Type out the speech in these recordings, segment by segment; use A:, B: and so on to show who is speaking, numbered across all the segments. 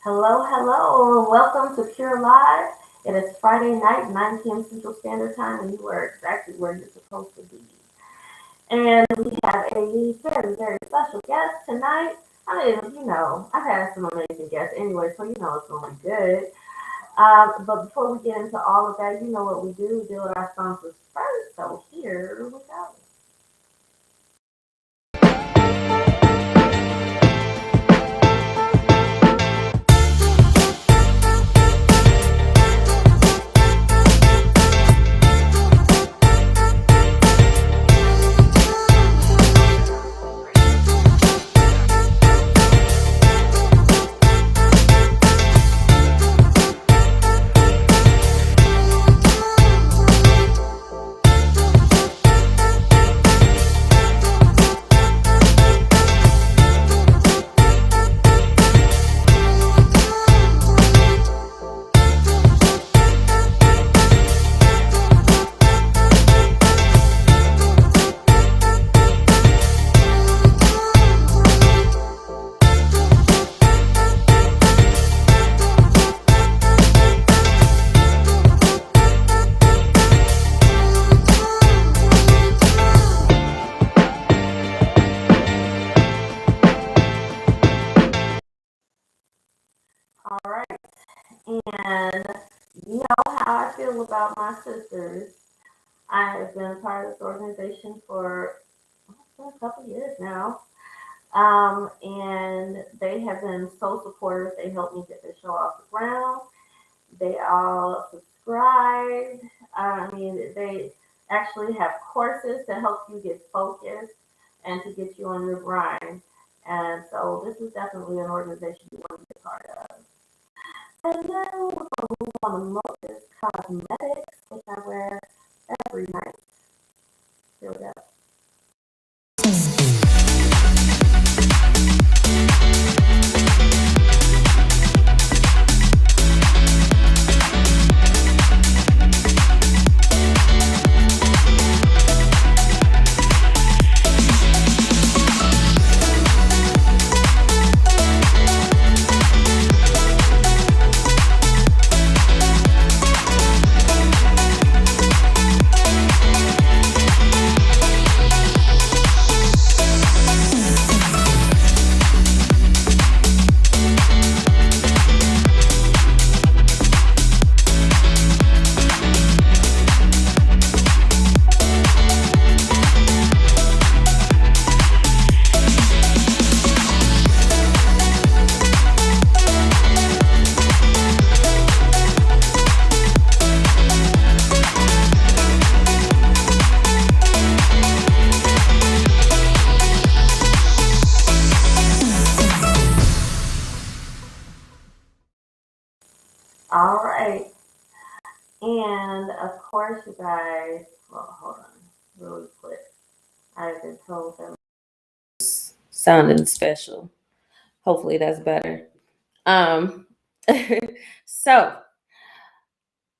A: Hello, hello, and welcome to Pure Live. It is Friday night, 9 p.m. Central Standard Time, and you are exactly where you're supposed to be. And we have a very, very special guest tonight. I mean, I've had some amazing guests anyway, so it's going to be good. But before we get into all of that, you know what we do. We deal with our sponsors first, so here we go. All right. And you know how I feel about my sisters. I have been a part of this organization for a couple of years now. And they have been so supportive. They helped me get the show off the ground. They all subscribed. They actually have courses to help you get focused and to get you on your grind. And so this is definitely an organization you want to be a part of. And then we're going to move on to Modus Cosmetics, which I wear every night. Here we go. All right. And of course, you guys, well, hold on really quick. I've been told them sounding special. Hopefully that's better. So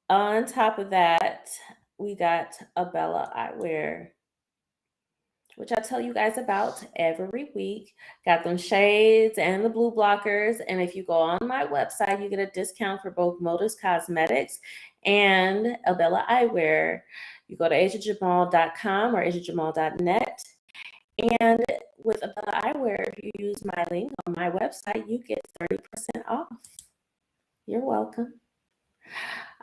A: on top of that, we got Abella Eyewear, which I tell you guys about every week. Got them shades and the blue blockers. And if you go on my website, you get a discount for both Modus Cosmetics and Abella Eyewear. You go to asiajamal.com or asiajamal.net. And with Abella Eyewear, if you use my link on my website, you get 30% off. You're welcome.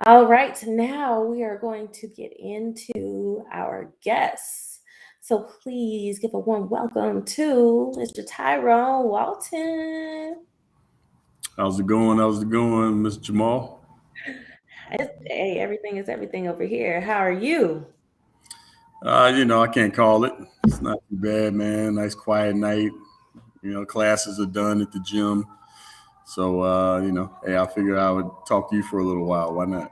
A: All right, now we are going to get into our guests. So please give a warm welcome to Mr. Tyrone Walton.
B: How's it going? Mr. Jamal?
A: Hey, everything is everything over here. How are you?
B: I can't call it. It's not too bad, man. Nice quiet night. Classes are done at the gym. So, hey, I figured I would talk to you for a little while. Why not?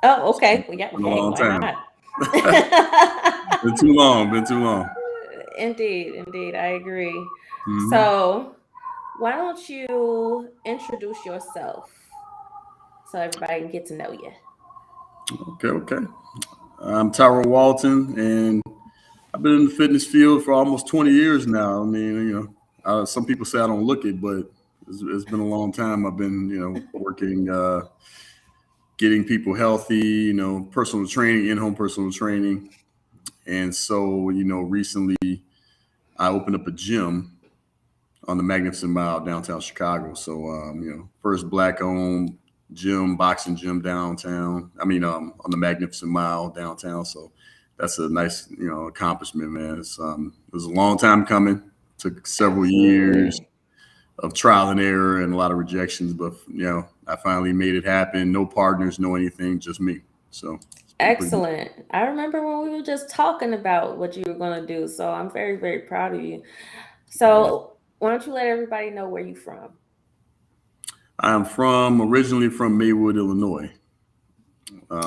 A: Oh, okay. Well, yeah,
B: Been a long time.
A: Not?
B: Been too long.
A: Indeed. I agree. Mm-hmm. So why don't you introduce yourself so everybody can get to know you?
B: Okay. I'm Tyrone Walton, and I've been in the fitness field for almost 20 years now. I mean, some people say I don't look it, but it's been a long time. I've been, working, getting people healthy, personal training, in-home personal training. And so, recently I opened up a gym on the Magnificent Mile downtown Chicago. So, first black-owned gym, boxing gym downtown. On the Magnificent Mile downtown. So that's a nice, accomplishment, man. It was a long time coming. Took several years
A: Absolutely.
B: of trial and error and a lot of rejections, but I finally made it happen. No partners, no anything, just me. So it's been pretty good.
A: Excellent. I remember when we were just talking about what you were going to do. So I'm very, very proud of you.
B: Yeah.
A: So why don't you let everybody know where you're from?
B: I'm originally from Maywood, Illinois.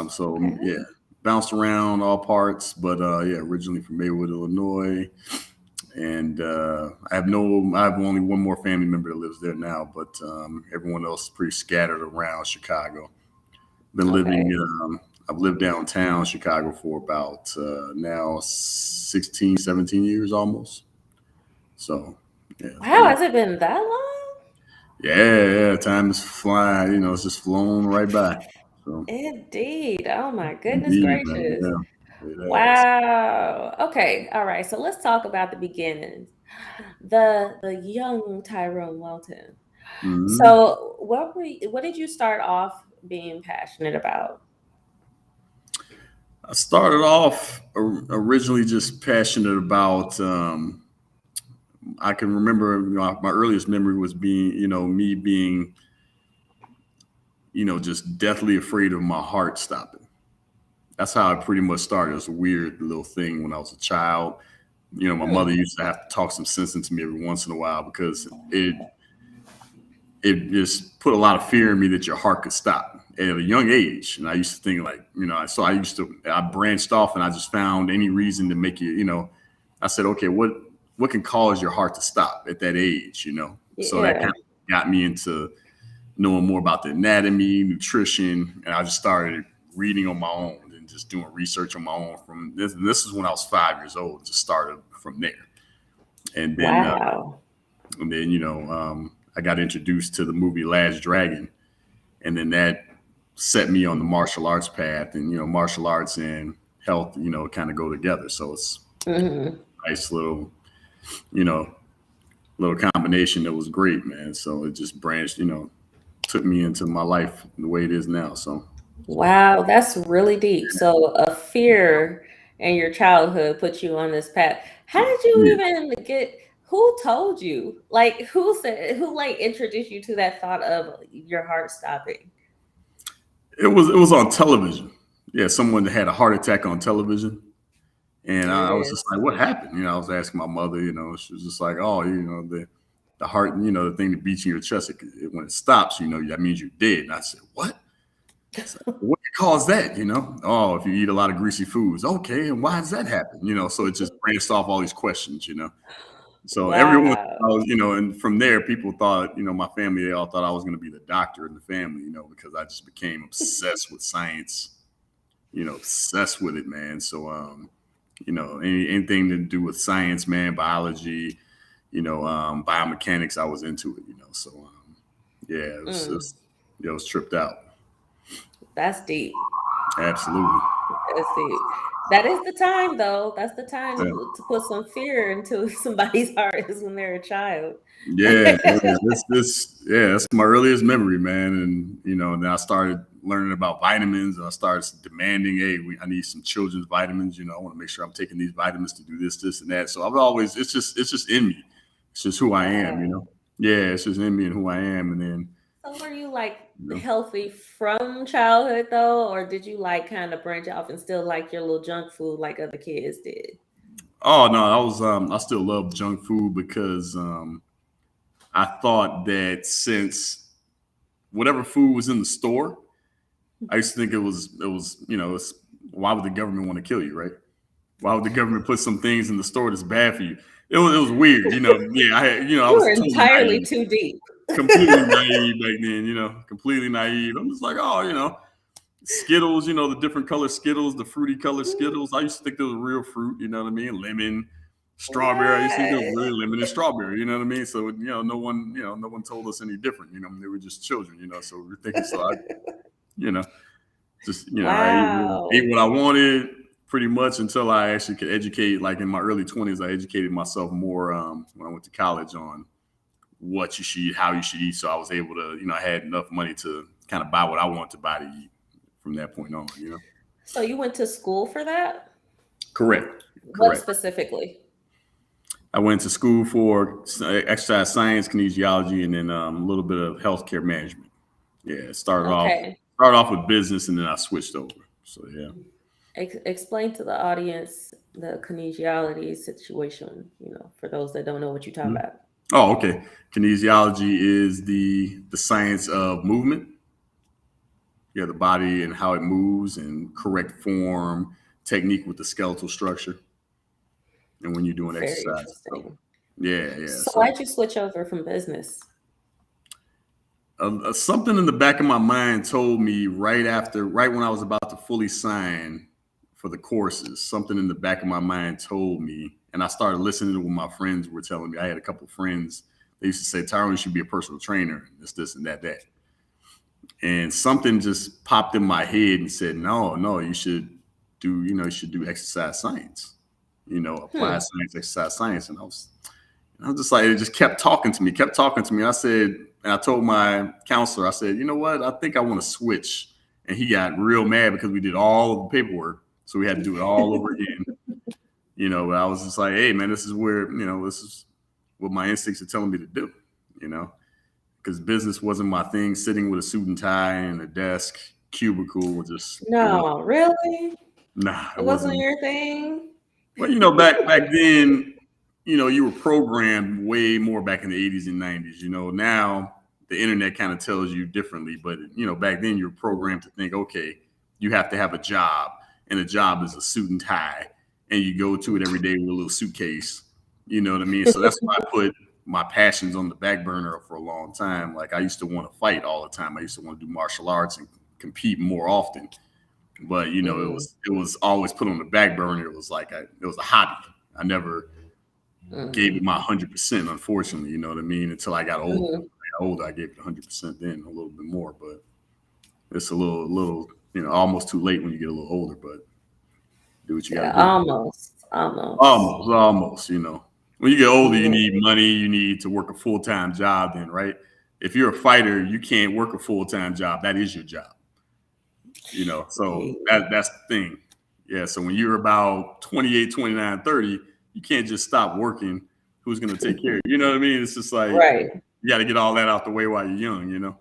B: So
A: Okay.
B: yeah, bounced around all parts, but yeah, originally from Maywood, Illinois, and I have only one more family member that lives there now, but everyone else is pretty scattered around Chicago. Been living,
A: Okay.
B: I've lived downtown Chicago for about now 16, 17 years almost. So yeah, it's
A: Wow,
B: been
A: has it been that long?
B: yeah, time is flying. It's just flown right by. So
A: Indeed. Oh my goodness
B: indeed, man,
A: gracious.
B: yeah, it has.
A: Wow. Okay. All right. So let's talk about the beginnings. The young Tyrone Walton.
B: Mhm.
A: So what did you start off being passionate about?
B: I started off originally just passionate about. I can remember, my earliest memory was being, me being, just deathly afraid of my heart stopping. That's how I pretty much started. It was a weird little thing when I was a child. My
A: Hmm.
B: mother used to have to talk some sense into me every once in a while because it just put a lot of fear in me that your heart could stop at a young age. And I used to think like, so I branched off and I just found any reason to make you, I said, okay, what can cause your heart to stop at that age, So that kind
A: Yeah.
B: of got me into knowing more about the anatomy, nutrition, and I just started reading on my own and just doing research on my own. From this is when I was 5 years old. Just started from there, and then
A: Wow.
B: I got introduced to the movie Last Dragon, and then that set me on the martial arts path. And martial arts and health, kind of go together. So it's
A: Hmm.
B: a nice you know, little combination that was great, man. So it just branched, took me into my life the way it is now. So
A: Wow, that's really deep. So a fear in your childhood put you on this path. How did you
B: yeah,
A: even get who told you? Like who like introduced you to that thought of your heart stopping?
B: it was on television. Yeah, someone that had a heart attack on television, and
A: There it
B: I was just
A: is.
B: like, "What happened?" I was asking my mother. She was just like, "Oh, the heart, the thing that beats in your chest, when it stops, that means you're dead." And I said, "What?" It's like, what could cause that? Oh, if you eat a lot of greasy foods. Okay, and why does that happen? So it just branched off all these questions. So everyone,
A: Wow.
B: and from there, people thought, my family, they all thought I was going to be the doctor in the family, because I just became obsessed with science, obsessed with it, man. So, anything to do with science, man, biology, biomechanics, I was into it. So, yeah,
A: Mm,
B: it was tripped out.
A: that's deep.
B: Absolutely.
A: That's deep. That is the time though. That's the time
B: Yeah.
A: to put some fear into somebody's heart is when they're a child.
B: Yeah, yeah. Yeah, that's my earliest memory, man. And and then I started learning about vitamins, and I started demanding, hey, I need some children's vitamins. I want to make sure I'm taking these vitamins to do this, and that. So I've always, it's just in me. It's just who I am.
A: Wow.
B: Yeah, it's just in me and who I am. And then,
A: So were you like
B: you know,
A: healthy from childhood though, or did you like kind of branch off and still like your little junk food like other kids did?
B: oh no, I still love junk food because I thought that since whatever food was in the store, I used to think why would the government want to kill you, right? Why would the government put some things in the store that's bad for you? It was weird, Yeah, I
A: You were
B: was totally
A: entirely
B: naive,
A: too deep.
B: completely naive back then. Completely naive. I'm just like, oh, Skittles, the different color Skittles, the fruity color Skittles. I used to think they were real fruit. You know what I mean? Lemon. strawberry. I used to eat those
A: What?
B: really limited strawberry. You know what I mean? So no one told us any different. They were just children. So we're thinking. So I, you know, just I ate
A: Wow.
B: what I wanted pretty much until I actually could educate. Like in my early 20s, I educated myself more when I went to college on what you should eat, how you should eat. So I was able to, I had enough money to kind of buy what I wanted to buy to eat from that point on.
A: So you went to school for that?
B: Correct.
A: What
B: Correct.
A: specifically?
B: I went to school for exercise science, kinesiology, and then a little bit of healthcare management. Yeah, it
A: Okay.
B: started off with business, and then I switched over. So yeah.
A: Explain to the audience the kinesiology situation, for those that don't know what you're talking
B: Mhm.
A: about.
B: Oh, okay. Kinesiology is the science of movement. Yeah, the body and how it moves and correct form, technique with the skeletal structure, and when you're doing
A: Very
B: exercise. So
A: interesting.
B: yeah.
A: So
B: So
A: why'd you switch over from business?
B: something in the back of my mind told me right when I was about to fully sign for the courses, something in the back of my mind told me, and I started listening to what my friends were telling me. I had a couple of friends. They used to say, Tyrone, you should be a personal trainer, this, and that. And something just popped in my head and said, no, you should do exercise science, applied
A: Hmm.
B: science, exercise science. And I was just like, it just kept talking to me, kept talking to me. And I told my counselor, I said, you know what? I think I want to switch. And he got real mad because we did all of the paperwork. So we had to do it all over again. But I was just like, hey, man, this is what my instincts are telling me to do, you know, because business wasn't my thing. Sitting with a suit and tie and a desk cubicle was it wasn't,
A: No, really?
B: nah, it
A: It wasn't
B: wasn't.
A: your thing?
B: Well, back then, you were programmed way more back in the 80s and 90s. Now the internet kind of tells you differently, but back then you were programmed to think, okay, you have to have a job, and a job is a suit and tie, and you go to it every day with a little suitcase. You know what I mean? So that's why I put my passions on the back burner for a long time. Like I used to want to fight all the time. I used to want to do martial arts and compete more often, but
A: Mm,
B: it was always put on the back burner. It was like it was a hobby. I never gave it
A: mm,
B: my 100%. Unfortunately, you know what I mean. Until I got older.
A: mm.
B: When I got older, I gave it 100%. Then a little bit more, but it's a little almost too late when you get a little older. But do what you got to
A: Yeah,
B: do.
A: almost.
B: Almost. When you get older, you
A: Yeah,
B: need money. You need to work a full-time job. Then, right? If you're a fighter, you can't work a full-time job. That is your job. So
A: yeah.
B: that's the thing. Yeah, so when you're about 28, 29, 30, you can't just stop working. Who's going to take care of you? You know what I mean? It's just like
A: Right.
B: you got to get all that out the way while you're young.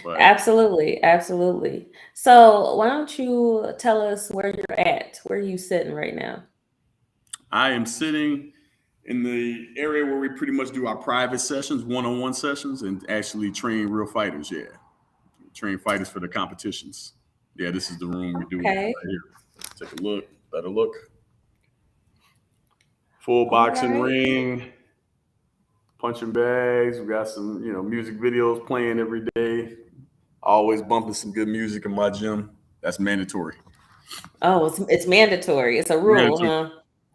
B: But
A: Absolutely, absolutely. So why don't you tell us where you're at? Where are you sitting right now?
B: I am sitting in the area where we pretty much do our private sessions, one-on-one sessions, and actually train real fighters. Yeah, train fighters for the competitions. Yeah, this is the room we're doing it
A: Okay.
B: right here. Take a look, better look. Full
A: All
B: boxing
A: right.
B: ring, punching bags. We got some, music videos playing every day. Always bumping some good music in my gym. That's mandatory.
A: Oh, it's mandatory. It's a rule,
B: Mandatory.
A: huh?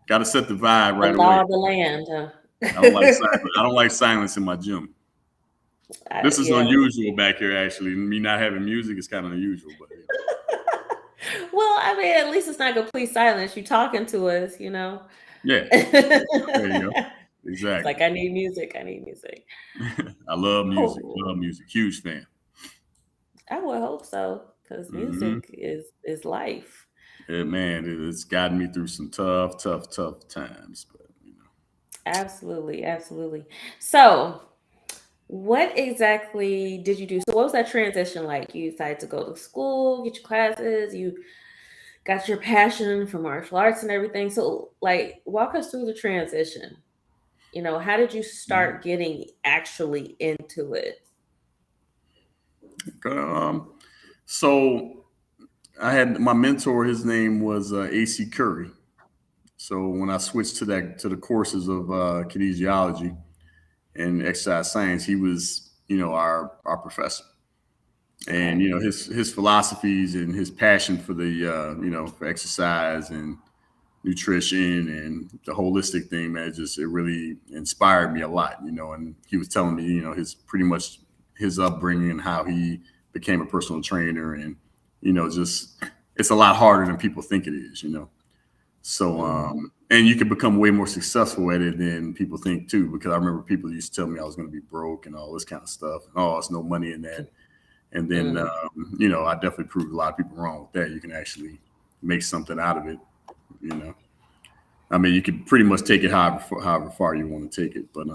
B: Got to set the vibe
A: The
B: right away.
A: law of the land, huh?
B: I don't like silence. I don't like silence in my gym. This is
A: Yeah.
B: unusual back here. Actually, me not having music is kind of unusual, but
A: Well, I mean, at least it's not complete silence. You talking to us.
B: yeah, there you go.
A: It's
B: Exactly.
A: like I need music. I need music.
B: I love music. Love
A: Oh,
B: music. Huge fan.
A: I would hope so, because
B: Hmm.
A: music is life.
B: Yeah, man, it's gotten me through some tough times. But
A: Absolutely, absolutely. So, what exactly did you do? So, what was that transition like? You decided to go to school, get your classes, you got your passion for martial arts and everything. So, like, walk us through the transition. How did you start getting actually into it?
B: um, so I had my mentor. His name was A.C. Curry. So when I switched to the courses of kinesiology and exercise science, he was our professor, and
A: Okay.
B: his philosophies and his passion for the for exercise and nutrition and the holistic thing, man, it really inspired me a lot, and he was telling me, his pretty much his upbringing and how he became a personal trainer, and just it's a lot harder than people think it is. So and you can become way more successful at it than people think too, because I remember people used to tell me I was going to be broke and all this kind of stuff. Oh, there's no money in that. And then, I definitely proved a lot of people wrong with that. You can actually make something out of it. You know, I mean, you can pretty much take it however far you want to take it. But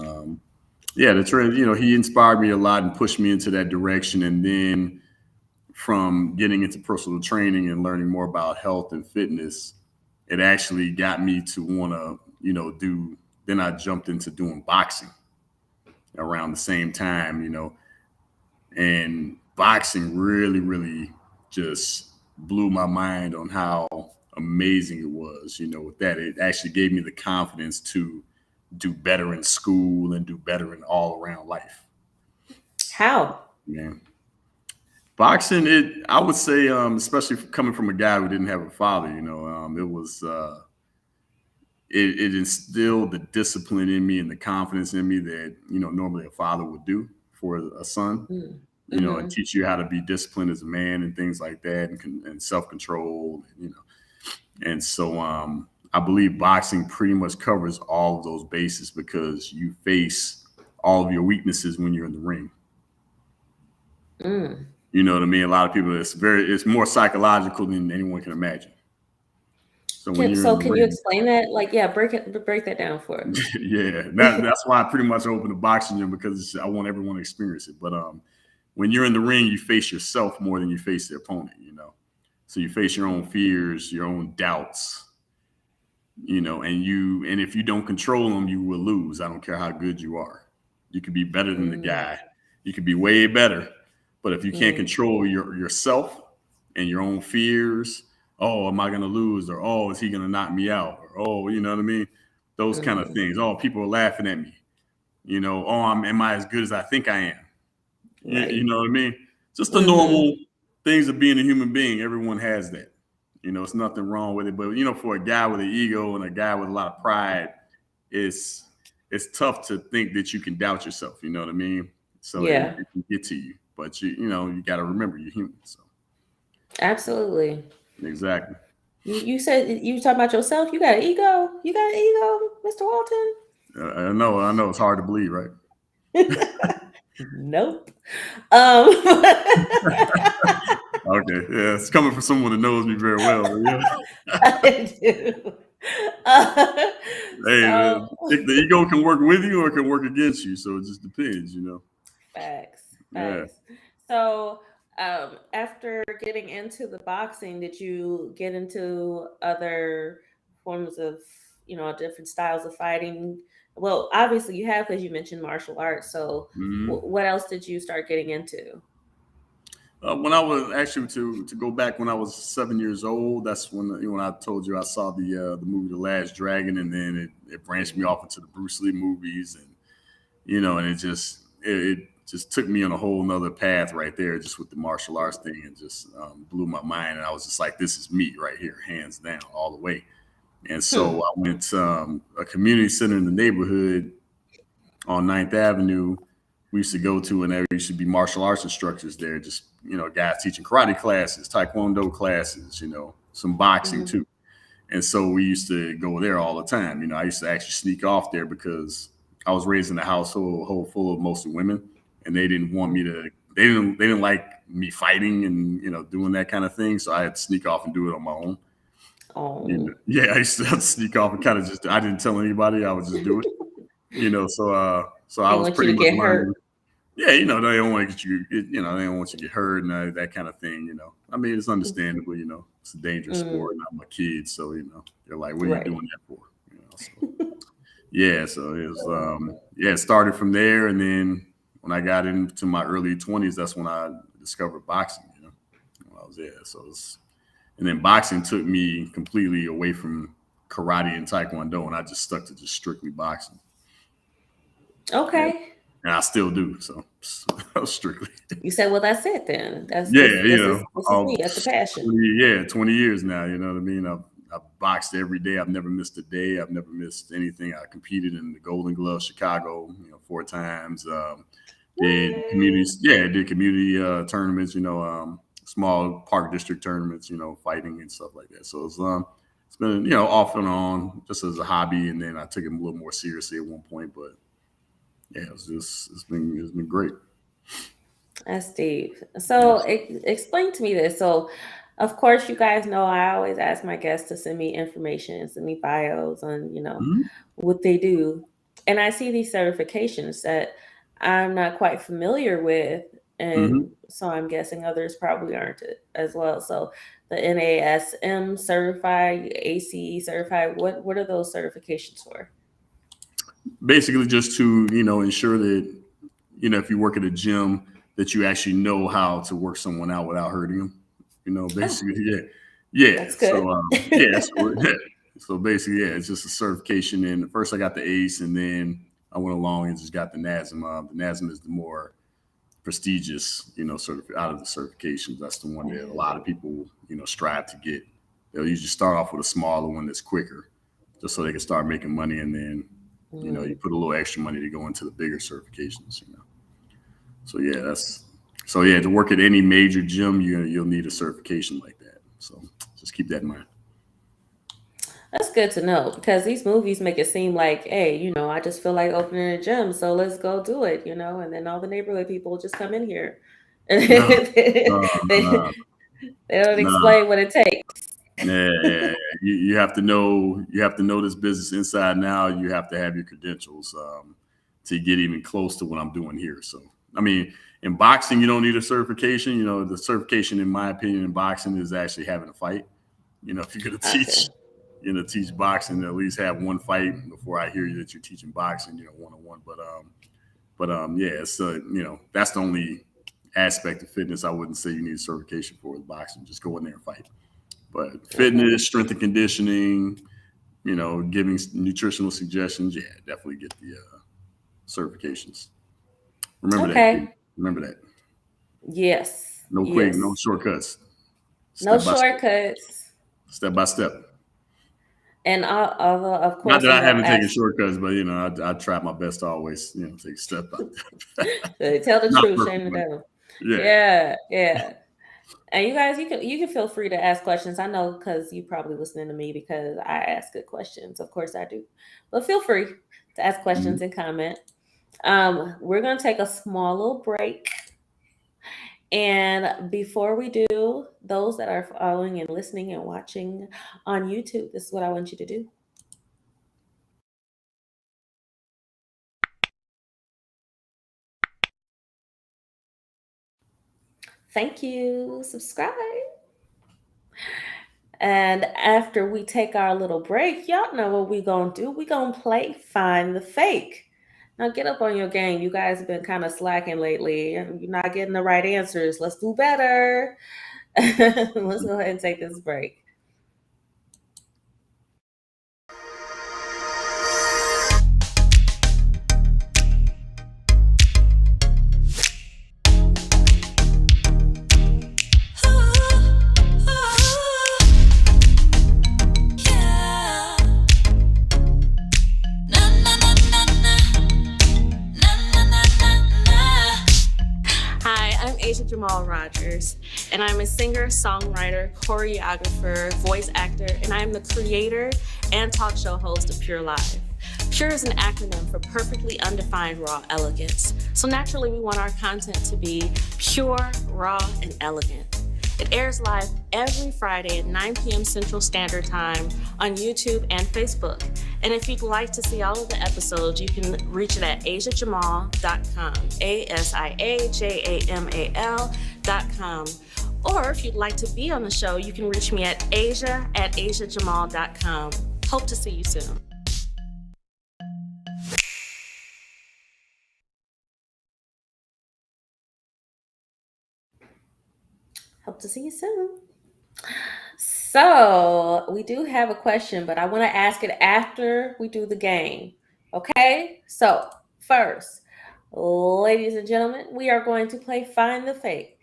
B: yeah, the trend, he inspired me a lot and pushed me into that direction. And then from getting into personal training and learning more about health and fitness, it actually got me to want to, do. Then I jumped into doing boxing around the same time, and boxing really, really just blew my mind on how amazing it was. With that, it actually gave me the confidence to do better in school and do better in all around life.
A: How?
B: Yeah. Boxing, I would say, especially coming from a guy who didn't have a father, it was, it instilled the discipline in me and the confidence in me that, normally a father would do for a son, and
A: Mm-hmm.
B: teach you how to be disciplined as a man and things like that, and self-control, and so, I believe boxing pretty much covers all of those bases because you face all of your weaknesses when you're in the ring.
A: Mm.
B: You know what I mean? A lot of people, it's more psychological than anyone can imagine. So when you're in the
A: Can you
B: ring,
A: explain that? Like, yeah, break that down for us.
B: yeah, that's why I pretty much opened the boxing gym, because I want everyone to experience it. But when you're in the ring, you face yourself more than you face the opponent. So you face your own fears, your own doubts, and if you don't control them, you will lose. I don't care how good you are. You could be better than the
A: Mm,
B: guy. You could be way better, but if you can't
A: mm,
B: control yourself and your own fears, oh, am I going to lose? Or oh, is he going to knock me out? Or oh, you know what I mean? Those kind of
A: mm.
B: things. Oh, people are laughing at me. Oh, am I as good as I think I am? You
A: Right.
B: know what I mean? Just the
A: Mm-hmm.
B: normal things of being a human being. Everyone has that. It's nothing wrong with it. But for a guy with an ego and a guy with a lot of pride, it's it's tough to think that you can doubt yourself. You know what I mean? So
A: Yeah,
B: it can get to you. But you got to remember you're human. So
A: absolutely.
B: exactly.
A: You said you talking about yourself. You got an ego. You got an ego, Mr. Walton.
B: I know it's hard to believe, right?
A: Nope. Um,
B: Okay, yeah, it's coming from someone that knows me very well. But yeah.
A: I do. Uh,
B: Hey,
A: so
B: the ego can work with you or it can work against you. So it just depends.
A: facts,
B: Yeah.
A: facts. So after getting into the boxing, did you get into other forms of, different styles of fighting? Well, obviously you have because you mentioned martial arts. So
B: Mhm.
A: what else did you start getting into?
B: When I was actually to go back when I was 7 years old, that's when I told you I saw the movie The Last Dragon, and then it branched me off into the Bruce Lee movies, and and it just took me on a whole nother path right there, just with the martial arts thing, and just blew my mind, and I was just like, this is me right here, hands down, all the way. And
A: Hmm.
B: so I went to a community center in the neighborhood on Ninth Avenue. We used to go to, and there used to be martial arts instructors there, just guys teaching karate classes, taekwondo classes, some boxing
A: Hmm.
B: too. And so we used to go there all the time. I used to actually sneak off there because I was raised in a household full of mostly women, and they didn't want me to. They didn't like me fighting and doing that kind of thing. So I had to sneak off and do it on my own.
A: Oh,
B: Yeah, I used to have to sneak off and kind of just. I didn't tell anybody. I would just do it. So I
A: they
B: was
A: want you
B: pretty
A: to
B: much
A: get hurt.
B: learning. Yeah, they don't want to get you. They don't want you to get hurt and that kind of thing. I mean, it's understandable. It's a dangerous
A: Mm,
B: sport, and I'm a kid, so they're like, "What are you
A: right.
B: doing that for?" So yeah, so it was yeah, it started from there, and then when I got into my early 20s, that's when I discovered boxing. When I was there, and then boxing took me completely away from karate and taekwondo, and I just stuck to just strictly boxing. Yeah,
A: Okay.
B: and I still do so strictly.
A: You said, well, that's it then. That's
B: Yeah,
A: this is me. That's the passion.
B: 20 years now. You know what I mean? I've boxed every day. I've never missed a day. I've never missed anything. I competed in the Golden Glove Chicago, 4 times. Did communities, yeah, did community tournaments, small park district tournaments, fighting and stuff like that. So it's been, off and on just as a hobby. And then I took it a little more seriously at one point, but yeah, it's been great.
A: That's deep. So
B: Yes.
A: explain to me this. So, of course, you guys know I always ask my guests to send me information, send me bios on,
B: Hmm.
A: what they do. And I see these certifications that I'm not quite familiar with. And
B: Hmm.
A: so I'm guessing others probably aren't as well. So the NASM certified, ACE certified, what are those certifications for?
B: Basically, just to, ensure that, if you work at a gym, that you actually know how to work someone out without hurting them.
A: Oh,
B: Basically, yeah, yeah.
A: that's good.
B: So, yeah, so, yeah. So basically, yeah, it's just a certification. And first, I got the ACE, and then I went along and just got the NASM. The NASM is the more prestigious, out of the certifications. That's the one that a lot of people, strive to get. They'll usually start off with a smaller one that's quicker, just so they can start making money, and then, you
A: Mm,
B: put a little extra money to go into the bigger certifications. So yeah, so yeah, to work at any major gym, you'll need a certification like that. So just keep that in mind.
A: that's good to know because these movies make it seem like, hey, I just feel like opening a gym, so let's go do it, and then all the neighborhood people just come in here. And
B: No, no,
A: they,
B: no,
A: they don't
B: no.
A: explain what it takes.
B: Yeah, yeah, yeah. You have to know this business inside and out. You have to have your credentials to get even close to what I'm doing here. So I mean, in boxing, you don't need a certification. The certification, in my opinion, in boxing is actually having a fight. If you're gonna
A: Okay.
B: teach boxing, at least have one fight before I hear you that you're teaching boxing, 1-on-one. But yeah, it's that's the only aspect of fitness I wouldn't say you need a certification for is boxing. Just go in there and fight. But
A: Okay.
B: fitness, strength and conditioning, giving nutritional suggestions, yeah, definitely get the certifications. Remember that, kid.
A: Okay.
B: Remember that.
A: Yes.
B: No quick, no
A: Yes.
B: shortcuts.
A: No
B: Step by step.
A: shortcuts.
B: Step by step.
A: And although, of
B: Not
A: course,
B: that
A: I'm
B: I
A: gonna
B: haven't taken
A: ask.
B: shortcuts, but I try my best to always, take a step by step.
A: Tell the
B: Not
A: truth,
B: perfect,
A: shame the
B: but
A: devil.
B: yeah.
A: Yeah, yeah. And you guys, you can feel free to ask questions. I know because you probably listening to me because I ask good questions. Of course I do. But feel free to ask questions
B: Mhm.
A: and comment. We're gonna take a small little break. And before we do, those that are following and listening and watching on YouTube, this is what I want you to do. Thank you. Subscribe. And after we take our little break, y'all know what we gonna do. We gonna play Find the Fake. Now get up on your game. You guys have been kind of slacking lately. You're not getting the right answers. Let's do better. Let's go ahead and take this break. Hi, I'm Asia Jamal Rogers, and I'm a singer, songwriter, choreographer, voice actor, and I'm the creator and talk show host of Pure Live. Pure is an acronym for perfectly undefined raw elegance. So naturally, we want our content to be pure, raw, and elegant. It airs live every Friday at 9 p.m. Central Standard Time on YouTube and Facebook. And if you'd like to see all of the episodes, you can reach it at asiajamal.com, ASIAJAMAL.com. Or if you'd like to be on the show, you can reach me at asia@asiajamal.com. Hope to see you soon. Hope to see you soon. So, we do have a question, but I want to ask it after we do the game. Okay? So, first, ladies and gentlemen, we are going to play Find the Fake.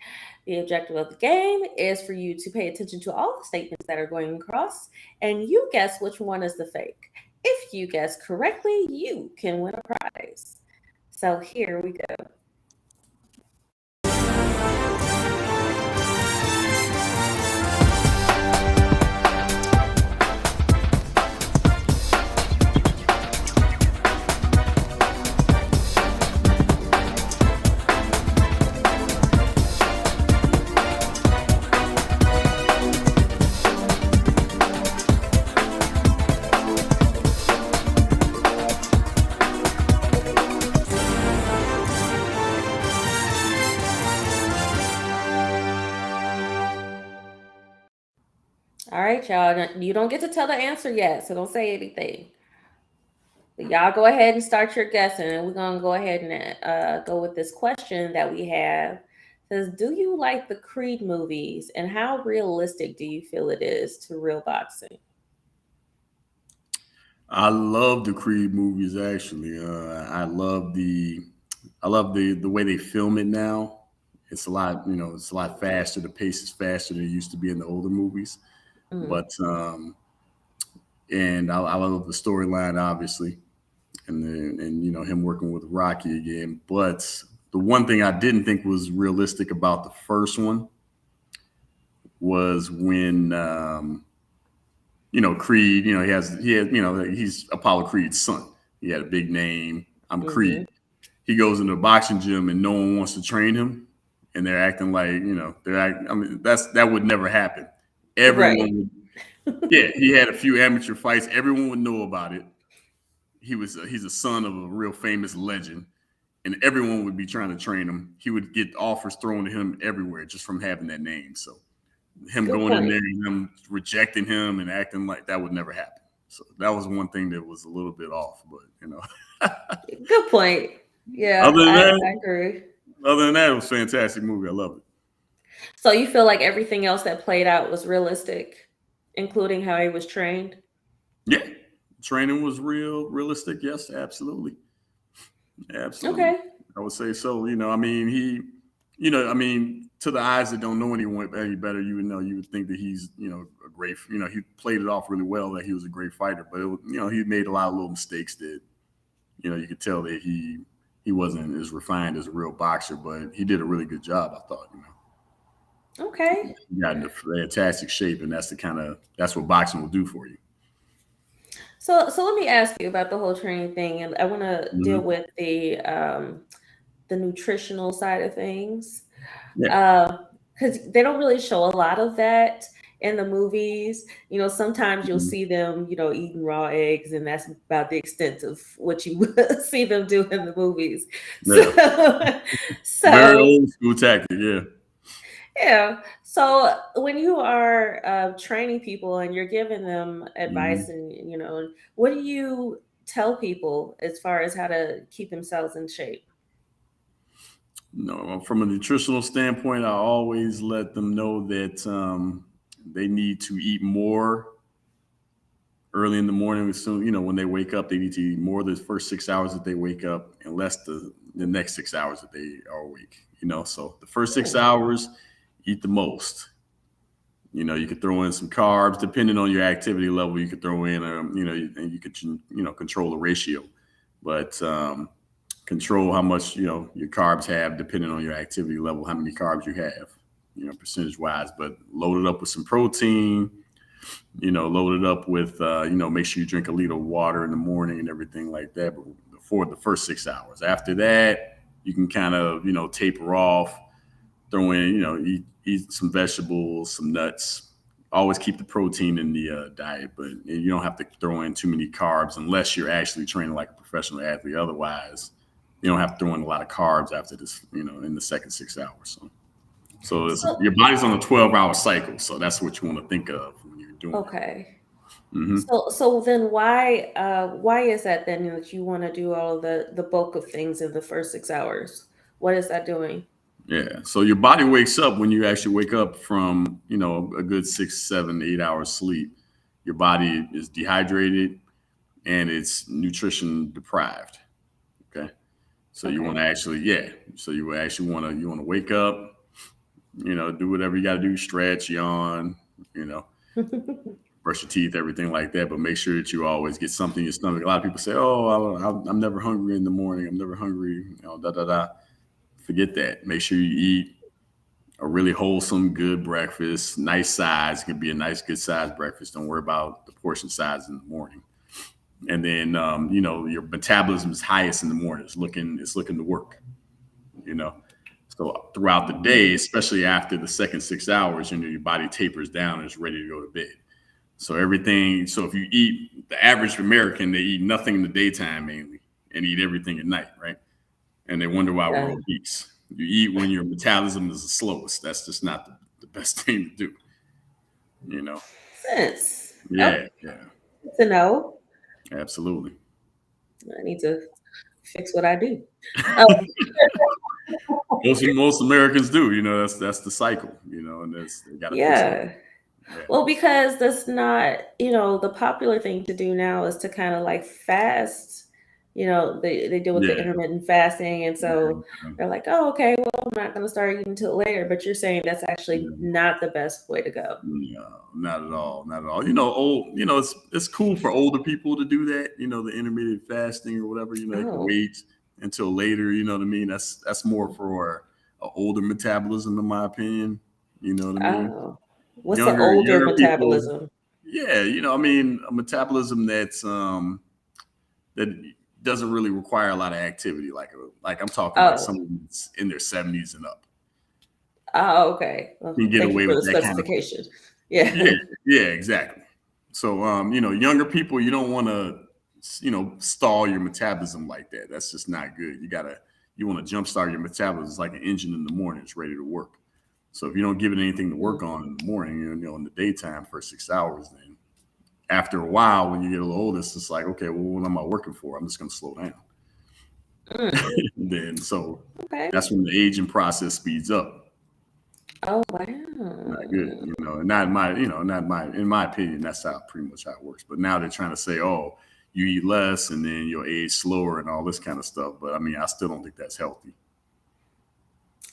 A: The objective of the game is for you to pay attention to all the statements that are going across, and you guess which one is the fake. If you guess correctly, you can win a prize. So here we go. All right, y'all. You don't get to tell the answer yet, so don't say anything. But y'all go ahead and start your guessing, and we're gonna go ahead and go with this question that we have. It says, do you like the Creed movies, and how realistic do you feel it is to real boxing?
B: I love the Creed movies. Actually, I love the way they film it now. It's a lot, it's a lot faster. The pace is faster than it used to be in the older movies.
A: Mm,
B: But and I love the storyline, obviously, and him working with Rocky again. But the one thing I didn't think was realistic about the first one was when Creed, he's Apollo Creed's son. He had a big name. I'm
A: mm-hmm.
B: Creed. He goes into a boxing gym and no one wants to train him, and they're acting like I mean, that would never happen.
A: Right.
B: Everyone would. Yeah, he had a few amateur fights. Everyone would know about it. He's a son of a real famous legend, and everyone would be trying to train him. He would get offers thrown to him everywhere just from having that name. So him
A: Good
B: going in
A: point.
B: there and them rejecting him and acting like that would never happen. So that was one thing that was a little bit off, but
A: Good point. Yeah,
B: other than
A: I
B: that,
A: agree.
B: it was a fantastic movie. I love it.
A: So you feel like everything else that played out was realistic, including how he was trained?
B: Yeah, training was realistic. Yes, absolutely, absolutely.
A: Okay.
B: I would say so. I mean, to the eyes that don't know anyone any better, you would think that he's, a great, he played it off really well that he was a great fighter, but he made a lot of little mistakes that, you could tell that he wasn't as refined as a real boxer, but he did a really good job, I thought.
A: Okay.
B: He got into fantastic shape, and that's what boxing will do for you.
A: So let me ask you about the whole training thing, and I want to deal
B: Hmm.
A: with the nutritional side of things,
B: Yeah.
A: because they don't really show a lot of that in the movies. Sometimes you'll
B: Mhm.
A: see them, eating raw eggs, and that's about the extent of what you see them do in the movies. So,
B: Yeah. Very
A: so
B: old school tactic. Yeah.
A: yeah. So when you are training people and you're giving them advice,
B: Hmm.
A: and what do you tell people as far as how to keep themselves in shape?
B: No, from a nutritional standpoint, I always let them know that they need to eat more early in the morning. Soon, when they wake up, they need to eat more the first 6 hours that they wake up, and less the next 6 hours that they are awake. So the first six
A: Hmm.
B: hours, eat the most. You could throw in some carbs, depending on your activity level. You could throw in, and you could, control the ratio, but control how much your carbs have, depending on your activity level, how many carbs you have, percentage wise. But load it up with some protein. Load it up with, make sure you drink a liter of water in the morning and everything like that. But before the first 6 hours, after that, you can kind of taper off, throw in, eat some vegetables, some nuts. Always keep the protein in the diet, but you don't have to throw in too many carbs unless you're actually training like a professional athlete. Otherwise, you don't have to throw in a lot of carbs after this, in the second 6 hours.
A: So
B: Your body's on a 12-hour cycle, so that's what you want to think of when you're doing it.
A: okay.
B: Hmm.
A: So then why is that then that you want to do all of the bulk of things in the first 6 hours? What is that doing?
B: Yeah. So your body wakes up when you actually wake up from, a good 6, 7, 8 hours sleep. Your body is dehydrated and it's nutrition deprived. Okay. So you want
A: Okay.
B: to actually, yeah. So you actually want to wake up, Do whatever you got to do, stretch, yawn, you know, brush your teeth, everything like that. But make sure that you always get something in your stomach. A lot of people say, "Oh, I'm never hungry in the morning. I'm never hungry." Da da da. Forget that. Make sure you eat a really wholesome, good breakfast, nice size. It can be a nice, good size breakfast. Don't worry about the portion size in the morning. And then, your metabolism is highest in the morning. It's looking to work. You know, so throughout the day, especially after the second 6 hours, your body tapers down and is ready to go to bed. So everything. So if you eat the average American, they eat nothing in the daytime mainly and eat everything at night, right? And they wonder why we're
A: Yeah.
B: obese. You eat when your metabolism is the slowest. That's just not the best thing to do. You know.
A: Sense. Okay,
B: Yeah, yeah,
A: good to know.
B: absolutely.
A: I need to fix what I do. Um,
B: Most Americans do. That's the cycle. And they got to fix it.
A: yeah.
B: Yeah,
A: Well, because that's not, the popular thing to do now is to kind of like fast. They deal with the
B: yeah,
A: intermittent fasting. And so
B: yeah.
A: they're like, oh, okay, well, I'm not going to start eating until later. But you're saying that's actually
B: Yeah.
A: not the best way to go.
B: No, not at all. Not at all. It's cool for older people to do that. The intermittent fasting or whatever. They can
A: Oh,
B: wait until later. You know what I mean? That's more for a older metabolism, in my opinion. You know what I mean?
A: oh. What's the older
B: Younger people.
A: metabolism?
B: Yeah, I mean, a metabolism that doesn't really require a lot of activity. Like I'm talking like
A: Oh,
B: someone that's in their 70s and up
A: oh, okay. Well,
B: can get
A: thank you
B: away
A: for
B: with
A: the
B: that kind of.
A: specification. Yeah.
B: Yeah, yeah, exactly. So, younger people, you don't want to, stall your metabolism like that. That's just not good. You want to jumpstart your metabolism. It's like an engine in the morning. It's ready to work. So if you don't give it anything to work on in the morning, in the daytime for 6 hours, then after a while, when you get a little older, it's just like, okay, well, what am I working for? I'm just going to slow down.
A: Mm,
B: Then, so
A: okay.
B: that's when the aging process speeds up.
A: Oh,
B: Not good,
A: wow.
B: and in my opinion, that's how pretty much how it works. But now they're trying to say, oh, you eat less and then you'll age slower and all this kind of stuff. But I mean, I still don't think that's healthy.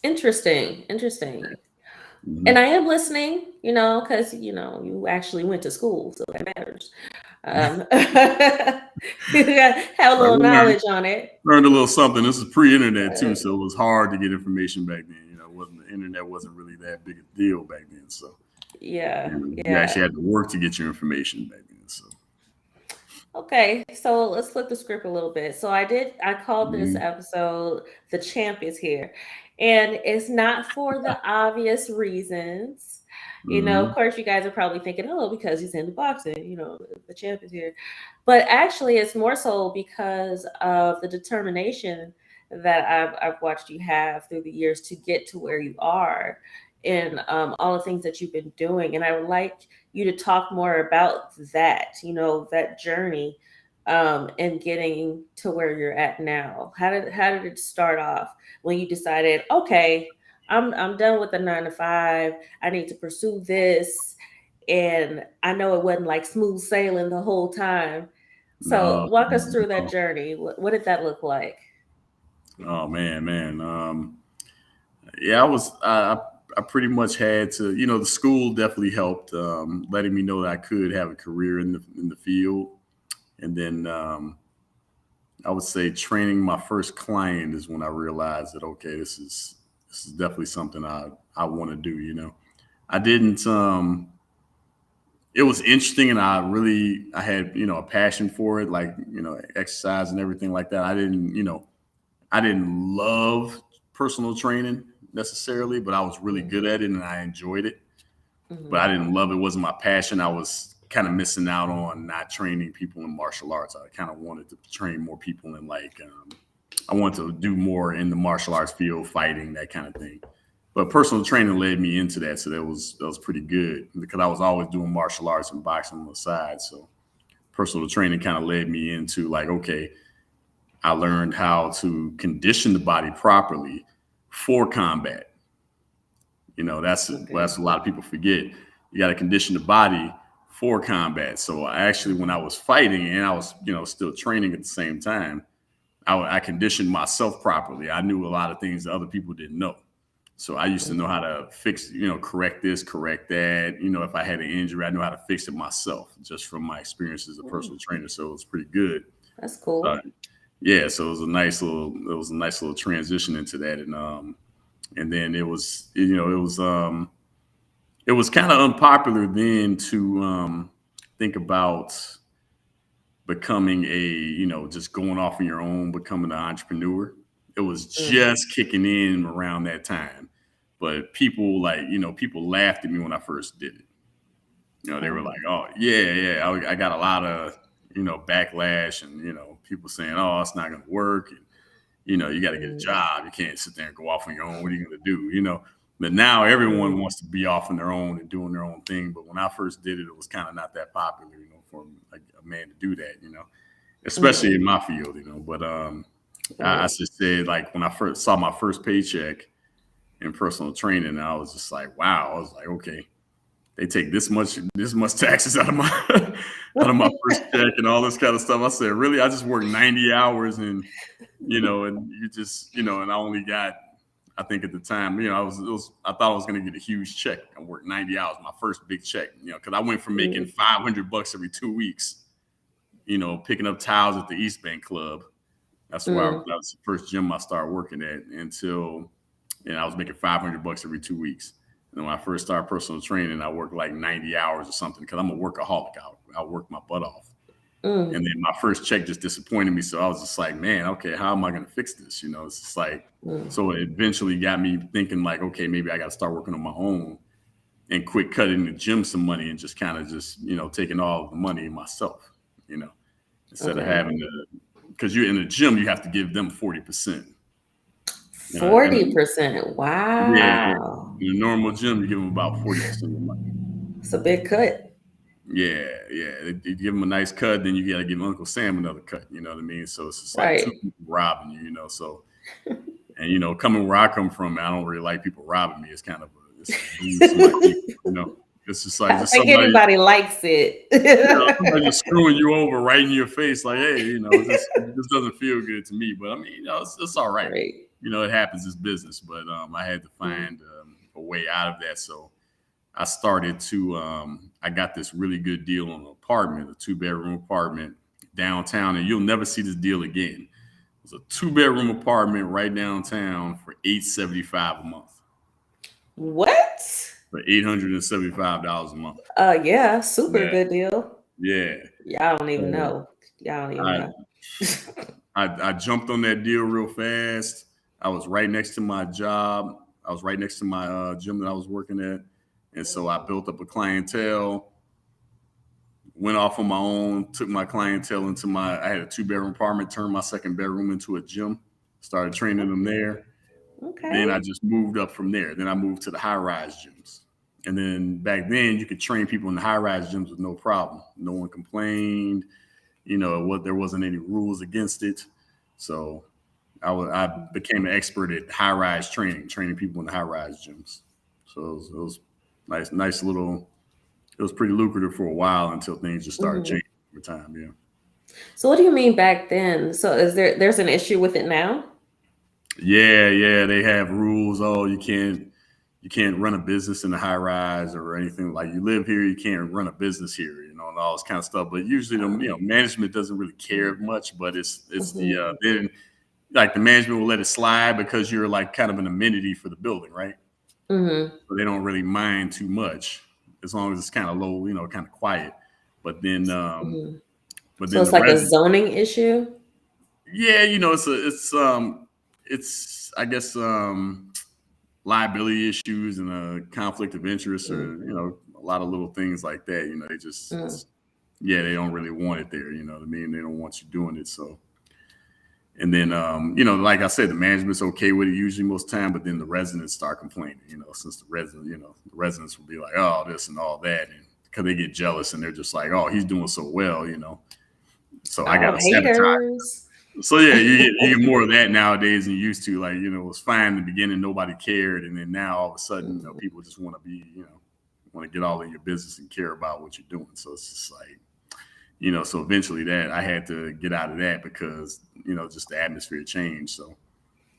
A: Interesting. Interesting. And
B: Hmm.
A: I am listening, because you actually went to school, so that matters. You have a
B: Right,
A: little
B: we learned
A: knowledge on it.
B: learned a little something. This is pre-internet too,
A: Uh,
B: so it was hard to get information back then. The internet wasn't really that big a deal back then. So
A: yeah,
B: you actually
A: yeah.
B: had to work to get your information back then. So
A: Okay, so let's flip the script a little bit. I called this
B: mhm.
A: episode "The Champ is Here," and it's not for the obvious reasons. Of
B: Mhm.
A: course, you guys are probably thinking, "Oh, because he's into boxing." The champ is here. But actually, it's more so because of the determination that I've watched you have through the years to get to where you are, and all the things that you've been doing. And I would like you to talk more about that, that journey, and getting to where you're at now. How did it start off when you decided, okay, I'm done with the 9 to 5. I need to pursue this, and I know it wasn't like smooth sailing the whole time. So
B: No,
A: walk us through that
B: no.
A: journey. What did that look like?
B: Oh man, man. Yeah, I pretty much had to. The school definitely helped, letting me know that I could have a career in the field, and then I would say training my first client is when I realized that okay, this is definitely something I want to do. I didn't. It was interesting, and I had a passion for it, like exercise and everything like that. I didn't love personal training necessarily, but I was really
A: Mm-hmm.
B: good at it and I enjoyed it. But I
A: Mm-hmm.
B: didn't love it. It wasn't my passion. I was kind of missing out on not training people in martial arts. I kind of wanted to train more people in I wanted to do more in the martial arts field, fighting, that kind of thing. But personal training led me into that, so that was pretty good because I was always doing martial arts and boxing on the side. So personal training kind of led me into like, okay, I learned how to condition the body properly for combat. That's
A: Okay.
B: a lot of people forget. You got to condition the body for combat. So I actually, when I
A: Mm-hmm.
B: was fighting and I was, still training at the same time, I conditioned myself properly. I knew a lot of things that other people didn't know. So I used to know how to fix, correct this, correct that. If I had an injury, I knew how to fix it myself just from my experience as a
A: Mm,
B: personal trainer. So it was pretty good.
A: that's
B: Uh,
A: cool.
B: yeah, so it was a nice little transition into that, and then it was kind of unpopular then to think about becoming just going off on your own, becoming an entrepreneur. It was
A: Mm,
B: just kicking in around that time. But people laughed at me when I first did it. They were like,
A: um,
B: oh, yeah, yeah. I got a lot of, backlash and, people saying, oh, it's not going to work. And, you got to get a
A: mm,
B: job. You can't sit there and go off on your own. What are you going to do? But now everyone
A: mm,
B: wants to be off on their own and doing their own thing. But when I first did it, it was kind of not that popular, for a man to do that, especially
A: mm,
B: in my field, But I
A: right.
B: just said, like, when I first saw my first paycheck in personal training, I was just like, wow. I was like, okay, they take this much taxes out of my out of my first check and all this kind of stuff. I said, really? I just worked 90 hours and you just, and I only got, I think at the time, I thought I was going to get a huge check. I worked 90 hours, my first big check, because I went from making
A: Mm,
B: $500 every 2 weeks, picking up towels at the East Bank Club.
A: mm,
B: That was the first gym I started working at until, and I was making $500 every 2 weeks. And when I first started personal training, I worked like 90 hours or something because I'm a workaholic. I work my butt off.
A: mm,
B: And then my first check just disappointed me. So I was just like, man, okay, how am I going to fix this? It's just like,
A: mm,
B: so it eventually got me thinking like, okay, maybe I got to start working on my own and quit cutting the gym some money and just kind of just, taking all the money myself, you know, instead of
A: okay.
B: having to, because you're in the gym, you have to give them 40%. And
A: 40%.
B: yeah, yeah.
A: Wow.
B: In a normal gym, you give them about 40% of the money.
A: It's a big cut.
B: Yeah, yeah. They give them a nice cut, then you got to give Uncle Sam another cut. You know what I mean? So it's just like two
A: Right.
B: people robbing you. So and coming where I come from, I don't really like people robbing me. It's kind of it's rude to my people. It's just like
A: I
B: just
A: think
B: somebody,
A: anybody likes it.
B: somebody just screwing you over right in your face. Like, hey, this doesn't feel good to me. But I mean, it's all right.
A: Right.
B: It happens. It's business. But I had to
A: Mm,
B: find a way out of that. So I started to I got this really good deal on an apartment, a 2-bedroom apartment downtown, and you'll never see this deal again. It was a 2-bedroom apartment right downtown for $875 a month.
A: what?
B: For $875 a month.
A: Yeah, super
B: Yeah,
A: good deal.
B: yeah.
A: Y'all don't even
B: So
A: know. Y'all don't even
B: I
A: know.
B: I jumped on that deal real fast. I was right next to my job. I was right next to my gym that I was working at, and so I built up a clientele. Went off on my own, took my clientele into I had a 2-bedroom apartment, turned my second bedroom into a gym, started training them there. Then I
A: Okay.
B: just moved up from there. Then I moved to the high rise gyms. And then back then you could train people in the high rise gyms with no problem. No one complained. There wasn't any rules against it. So I became an expert at high rise training people in the high rise gyms. So it was nice little, it was pretty lucrative for a while until things just started
A: Mhm.
B: changing over time. Yeah.
A: So what do you mean back then? So there's an issue with it now?
B: Yeah, yeah. They have rules. Oh, you can't run a business in a high rise or anything. Like, you live here, you can't run a business here, and all this kind of stuff. But usually, management doesn't really care much. But it's the
A: Mm-hmm.
B: then, like, the management will let it slide because you're like kind of an amenity for the building, right?
A: Mm-hmm.
B: So they don't really mind too much as long as it's kind of low, kind of quiet. But then,
A: Hmm.
B: but
A: So
B: then
A: it's
B: the
A: like a
B: resident,
A: zoning issue?
B: yeah, it's I guess liability issues and a conflict of interest, or
A: Mm,
B: a lot of little things like that. They just
A: mm,
B: yeah, they don't really want it there. You know what I mean? They don't want you doing it. So, and then like I said, the management's okay with it usually most time, but then the residents start complaining. Since the residents will be like, oh, this and all that, and because they get jealous and they're just like, oh, he's doing so well. So I got
A: oh,
B: to sabotage.
A: haters.
B: So yeah, you get more of that nowadays than you used to. Like, it was fine in the beginning, nobody cared, and then now all of a sudden,
A: Mm,
B: people just want to be, want to get all in your business and care about what you're doing. So it's just like, so eventually that I had to get out of that because just the atmosphere changed. So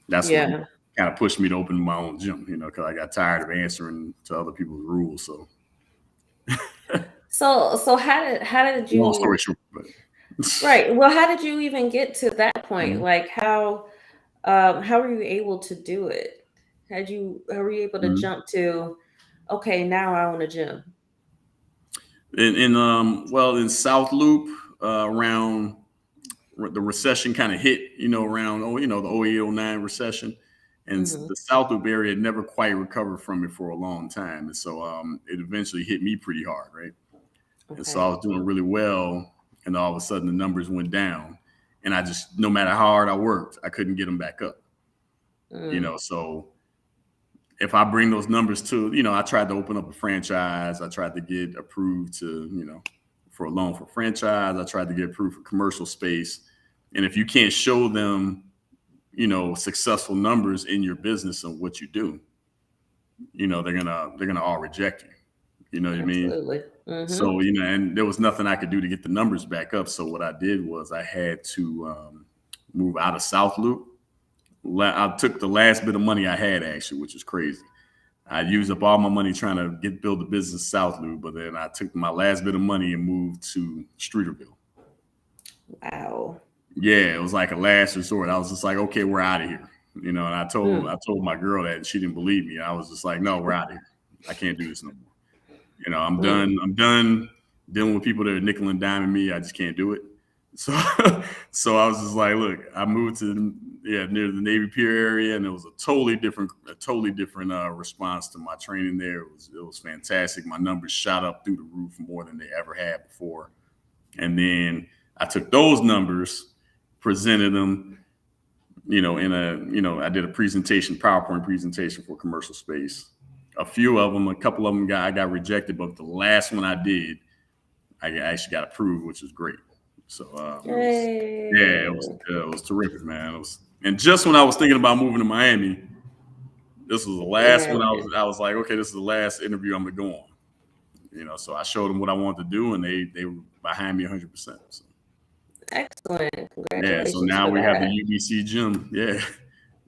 B: that's when
A: yeah.
B: kind of pushed me to open my own gym, because I got tired of answering to other people's rules. So
A: So how did
B: long story
A: you
B: short, but
A: right? Well, how did you even get to that point?
B: Mhm.
A: Like how were you able to do it? How were you able to
B: Mhm.
A: jump to, okay, now I own a gym?
B: Well, in South Loop, around the recession kind of hit, around the 08, 09 recession, and
A: Mm-hmm.
B: the South Loop area had never quite recovered from it for a long time, and so it eventually hit me pretty hard, right? And so I
A: Okay.
B: was doing really well, and all of a sudden the numbers went down, and I just, no matter how hard I worked, I couldn't get them back up.
A: Mm,
B: So if I bring those numbers to, I tried to open up a franchise, I tried to get approved to, for a loan for franchise, I tried to get approved for commercial space, and if you can't show them, successful numbers in your business and what you do, they're gonna all reject you. You know what I mean?
A: absolutely. Mm-hmm.
B: So, and there was nothing I could do to get the numbers back up. So what I did was I had to move out of South Loop. I took the last bit of money I had, actually, which is crazy. I used up all my money trying to build the business South Loop, but then I took my last bit of money and moved to Streeterville.
A: Wow.
B: Yeah, it was like a last resort. I was just like, okay, we're out of here. And
A: Mm,
B: I told my girl that, and she didn't believe me. I was just like, no, we're out of here. I can't do this no more. I'm
A: mm.
B: done. I'm done dealing with people that are nickel and diming me. I just can't do it. So, so I was just like, look, I moved to near the Navy Pier area, and it was a totally different response to my training there. It was fantastic. My numbers shot up through the roof more than they ever had before. And then I took those numbers, presented them, I did a presentation, PowerPoint presentation for commercial space. A couple of them I got rejected, but the last one I did, I actually got approved, which was great. So it was, yeah,
A: Yay.
B: it was terrific, man. And just when I was thinking about moving to Miami, this was the
A: It
B: last one.
A: happened.
B: I was like, okay, this is the last interview I'm gonna go on. So I showed them what I wanted to do, and they were behind me 100%. So,
A: Excellent.
B: yeah, so
A: Congratulations
B: now
A: for
B: we have the
A: that.
B: UBC gym. Yeah,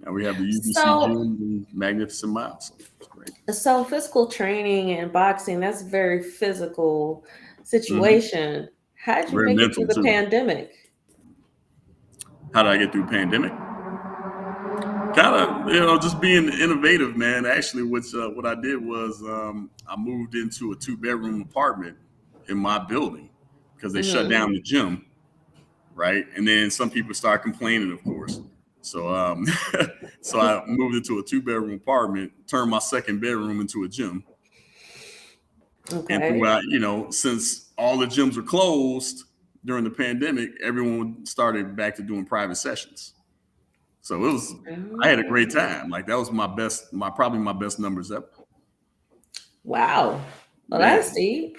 B: now we have the UBC
A: So,
B: gym in Magnificent Mile. So it's great.
A: so physical training and boxing, that's a very physical
B: Hmm.
A: situation. How did you
B: Very
A: make it through
B: mental
A: the
B: too.
A: pandemic?
B: How did I get through pandemic? Kind of, just being innovative, man. Actually, what I did was I moved into a 2 bedroom apartment in my building because they shut
A: Mm-hmm.
B: down the gym, right? And then some people start complaining, of course. So, so I moved into a 2 bedroom apartment, turned my second bedroom into a gym, and
A: Okay.
B: throughout, since all the gyms were closed during the pandemic, everyone started back to doing private sessions. So I had a great
A: Mm.
B: time. Like that was probably my best numbers ever.
A: Wow. Well,
B: Yeah,
A: that's deep.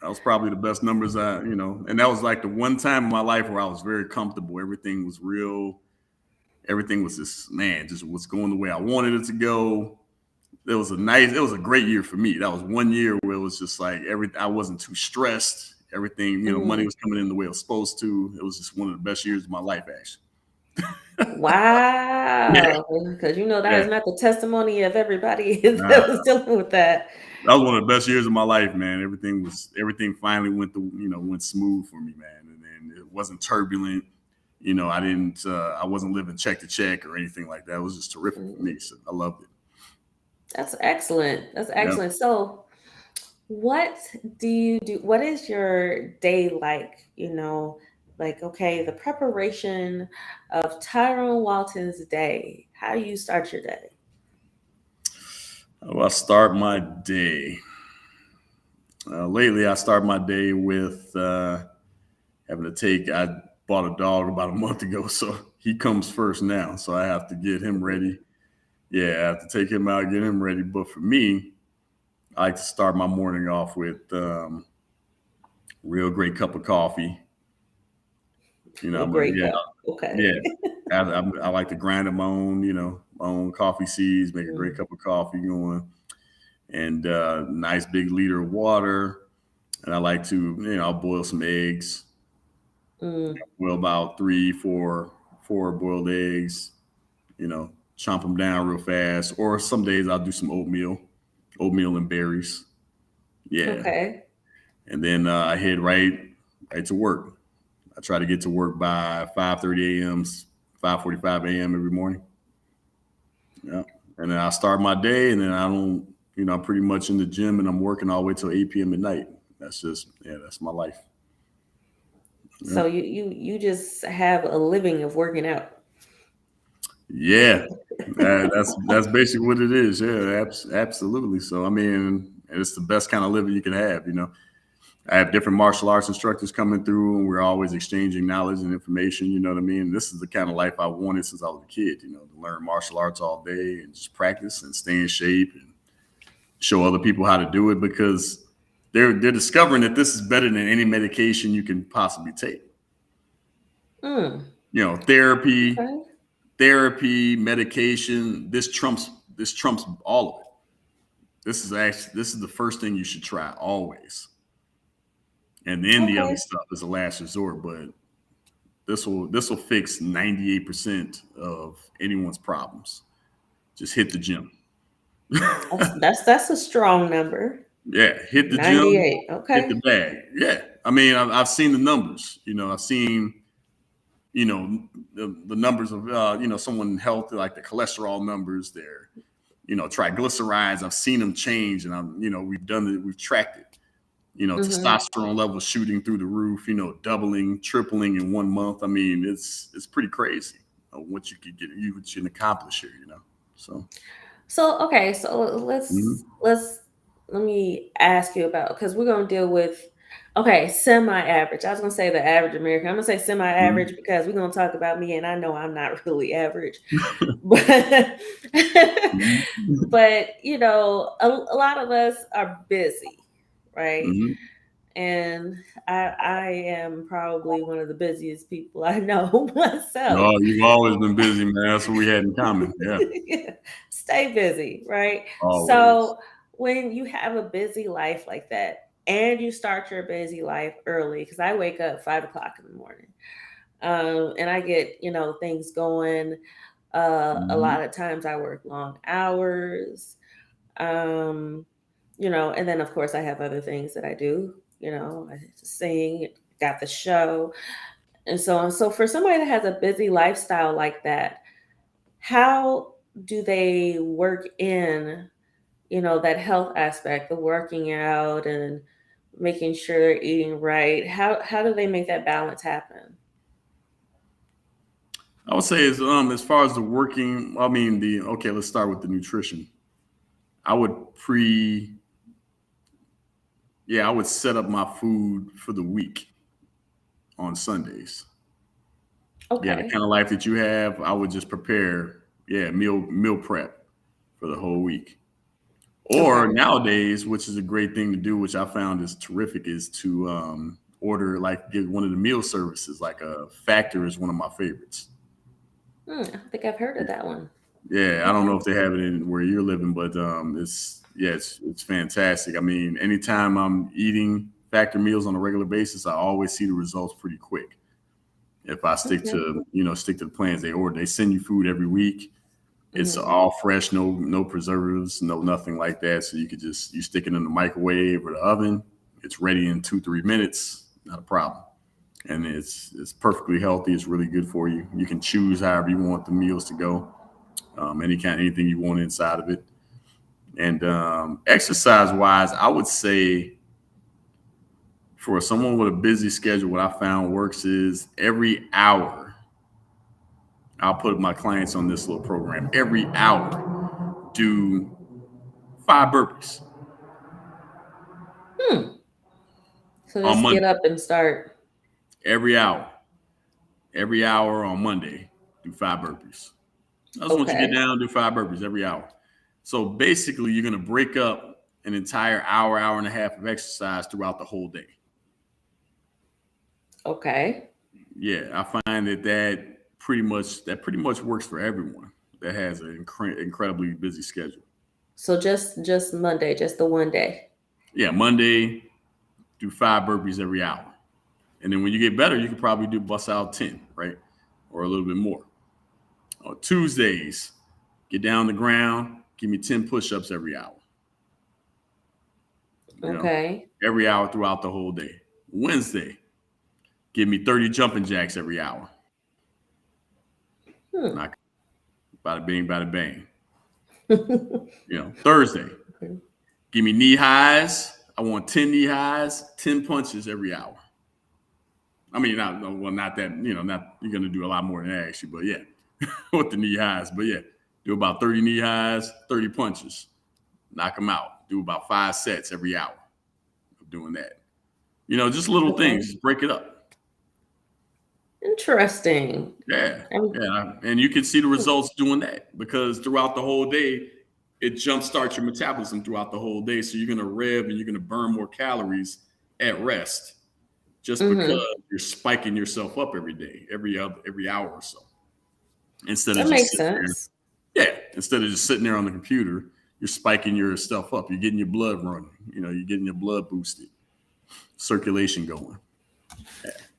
B: that was probably the best numbers and that was like the one time in my life where I was very comfortable. Everything was real. Everything was just was going the way I wanted it to go. It was a great year for me. That was one year where it was just like I wasn't too stressed. Everything, money
A: Mhm.
B: was coming in the way it was supposed to. It was just one of the best years of my life, actually. Yeah,
A: Wow. Because that
B: yeah.
A: is not the testimony of everybody that
B: Nah,
A: was dealing with that.
B: that was one of the best years of my life, man. Everything finally went smooth for me, man. And then it wasn't turbulent. I wasn't living check to check or anything like that. It was just terrific for
A: Mm,
B: me. So I loved it.
A: that's excellent. That's
B: Yeah.
A: excellent. So, what do you do? What is your day like? Like, okay, the preparation of Tyrone Walton's day. How do you start your day?
B: Well, I start my day. Lately, I start my day with having to take. I bought a dog about a month ago, so he comes first now. So I have to get him
A: Mhm.
B: ready. Yeah, I have to take him out, get him ready. But for me, I like to start my morning off with real great cup of coffee.
A: A great
B: Yeah,
A: cup. Okay.
B: yeah. I like to grind up my own coffee seeds, make a great
A: Mm,
B: cup of coffee going, and nice big liter of water. And I like to, I'll boil some eggs.
A: mm,
B: Boil about three, four boiled eggs. chomp them down real fast. Or some days I'll do some oatmeal and berries. Yeah,
A: Okay.
B: and then I head right to work. I try to get to work by 5:30 a.m., 5:45 a.m. every morning. Yeah, and then I start my day, and then I don't, I'm pretty much in the gym, and I'm working all the way till 8 p.m. at night. That's my life. Yeah,
A: So you just have a living of working out.
B: yeah. That's basically what it is. Yeah, absolutely. So I mean, it's the best kind of living you can have. I have different martial arts instructors coming through, and we're always exchanging knowledge and information. You know what I mean? This is the kind of life I wanted since I was a kid. To learn martial arts all day and just practice and stay in shape and show other people how to do it, because they're discovering that this is better than any medication you can possibly take.
A: Mm,
B: Therapy,
A: okay.
B: medication. This trumps all of it. This is the first thing you should try always, and then the other
A: Okay.
B: stuff is a last resort. But this will fix 98% of anyone's problems. Just hit the gym.
A: That's a strong number.
B: Yeah, hit the gym,
A: 98.
B: hit the
A: Okay.
B: bag. Yeah, I mean, I've seen the numbers. I've seen the numbers of someone healthy, like the cholesterol numbers, their triglycerides. I've seen them change, and we've done it, we've tracked it.
A: Mm-hmm.
B: Testosterone levels shooting through the roof. Doubling, tripling in 1 month. I mean, it's pretty crazy what you could get, what you can accomplish here. So.
A: So okay, so
B: Mhm.
A: let me ask you about, because we're gonna deal with, okay, semi-average. I was gonna say the average American. I'm gonna say semi-average
B: Mhm.
A: because we're gonna talk about me, and I know I'm not really average, but
B: Mhm.
A: but a lot of us are busy, right?
B: Mhm.
A: And I am probably one of the busiest people I know myself.
B: Oh, you've always been busy, man. That's what we had in common. Yeah,
A: Yeah. Stay busy, right?
B: always.
A: So when you have a busy life like that, and you start your busy life early, because I wake up 5 o'clock in the morning, and I get things going. A
B: Mhm.
A: lot of times I work long hours, um, and then of course I have other things that I do. I sing, got the show, and so on. So for somebody that has a busy lifestyle like that, how do they work in, that health aspect, the working out and making sure they're eating right? How do they make that balance happen?
B: I would say as far as the working, I mean the okay. Let's start with the nutrition. I would yeah, I would set up my food for the week on Sundays. Yeah, the
A: Okay.
B: kind of life that you have, I would just prepare. Yeah, meal prep for the whole week. Or
A: Okay.
B: nowadays, which is a great thing to do, which I found is terrific, is to order, like, get one of the meal services. Like a Factor is one of my favorites.
A: I think I've heard of that one.
B: Yeah, I don't know
A: Okay.
B: if they have it in where you're living, but it's fantastic. I mean, anytime I'm eating Factor meals on a regular basis, I always see the results pretty quick. If I
A: Okay.
B: stick to the plans they order, they send you food every week. It's
A: Hmm.
B: all fresh, no preservatives, no nothing like that. So you stick it in the microwave or the oven. It's ready in 2-3 minutes, not a problem. And it's perfectly healthy. It's really good for you. You can choose however you want the meals to go, anything you want inside of it. And exercise wise, I would say for someone with a busy schedule, what I found works is every hour. I'll put my clients on this little program. Every hour, do 5 burpees
A: Hmm. So
B: on
A: just get
B: Monday.
A: up and start.
B: Every hour, every hour on Monday, do 5 burpees. I just want you to get
A: Okay.
B: down and do 5 burpees every hour. So basically, you're going to break up an entire hour, hour and a half of exercise throughout the whole day.
A: Okay.
B: Yeah, I find that pretty much works for everyone that has an incredibly busy schedule.
A: So just Monday, just the one day.
B: Yeah, Monday, do 5 burpees every hour. And then when you get better, you can probably do bust out 10, right? Or a little bit more. On Tuesdays, Get down on the ground. Give me 10 push-ups every hour. You know,
A: Okay.
B: every hour throughout the whole day. Wednesday, give me 30 jumping jacks every hour.
A: Hmm.
B: Knock, bada bing, bada bang. Thursday, give me knee highs. I want 10 knee highs, 10 punches every hour. I mean, not that, not you're gonna do a lot more than that actually, but yeah, with the knee highs. But yeah, do about 30 knee highs, 30 punches, knock them out. Do about 5 sets every hour of doing that. Just little
A: Okay.
B: things, just break it up.
A: Interesting.
B: Yeah,
A: Um,
B: yeah, and you can see the results doing that because throughout the whole day, it jumpstarts your metabolism throughout the whole day. So you're gonna rev and you're gonna burn more calories at rest just
A: mm-hmm.
B: because you're spiking yourself up every day, every hour or so, instead of
A: That
B: just
A: makes
B: sitting there.
A: sense.
B: Yeah, instead of just sitting there on the computer, you're spiking your stuff up. You're getting your blood running. You're getting your blood boosted, circulation going.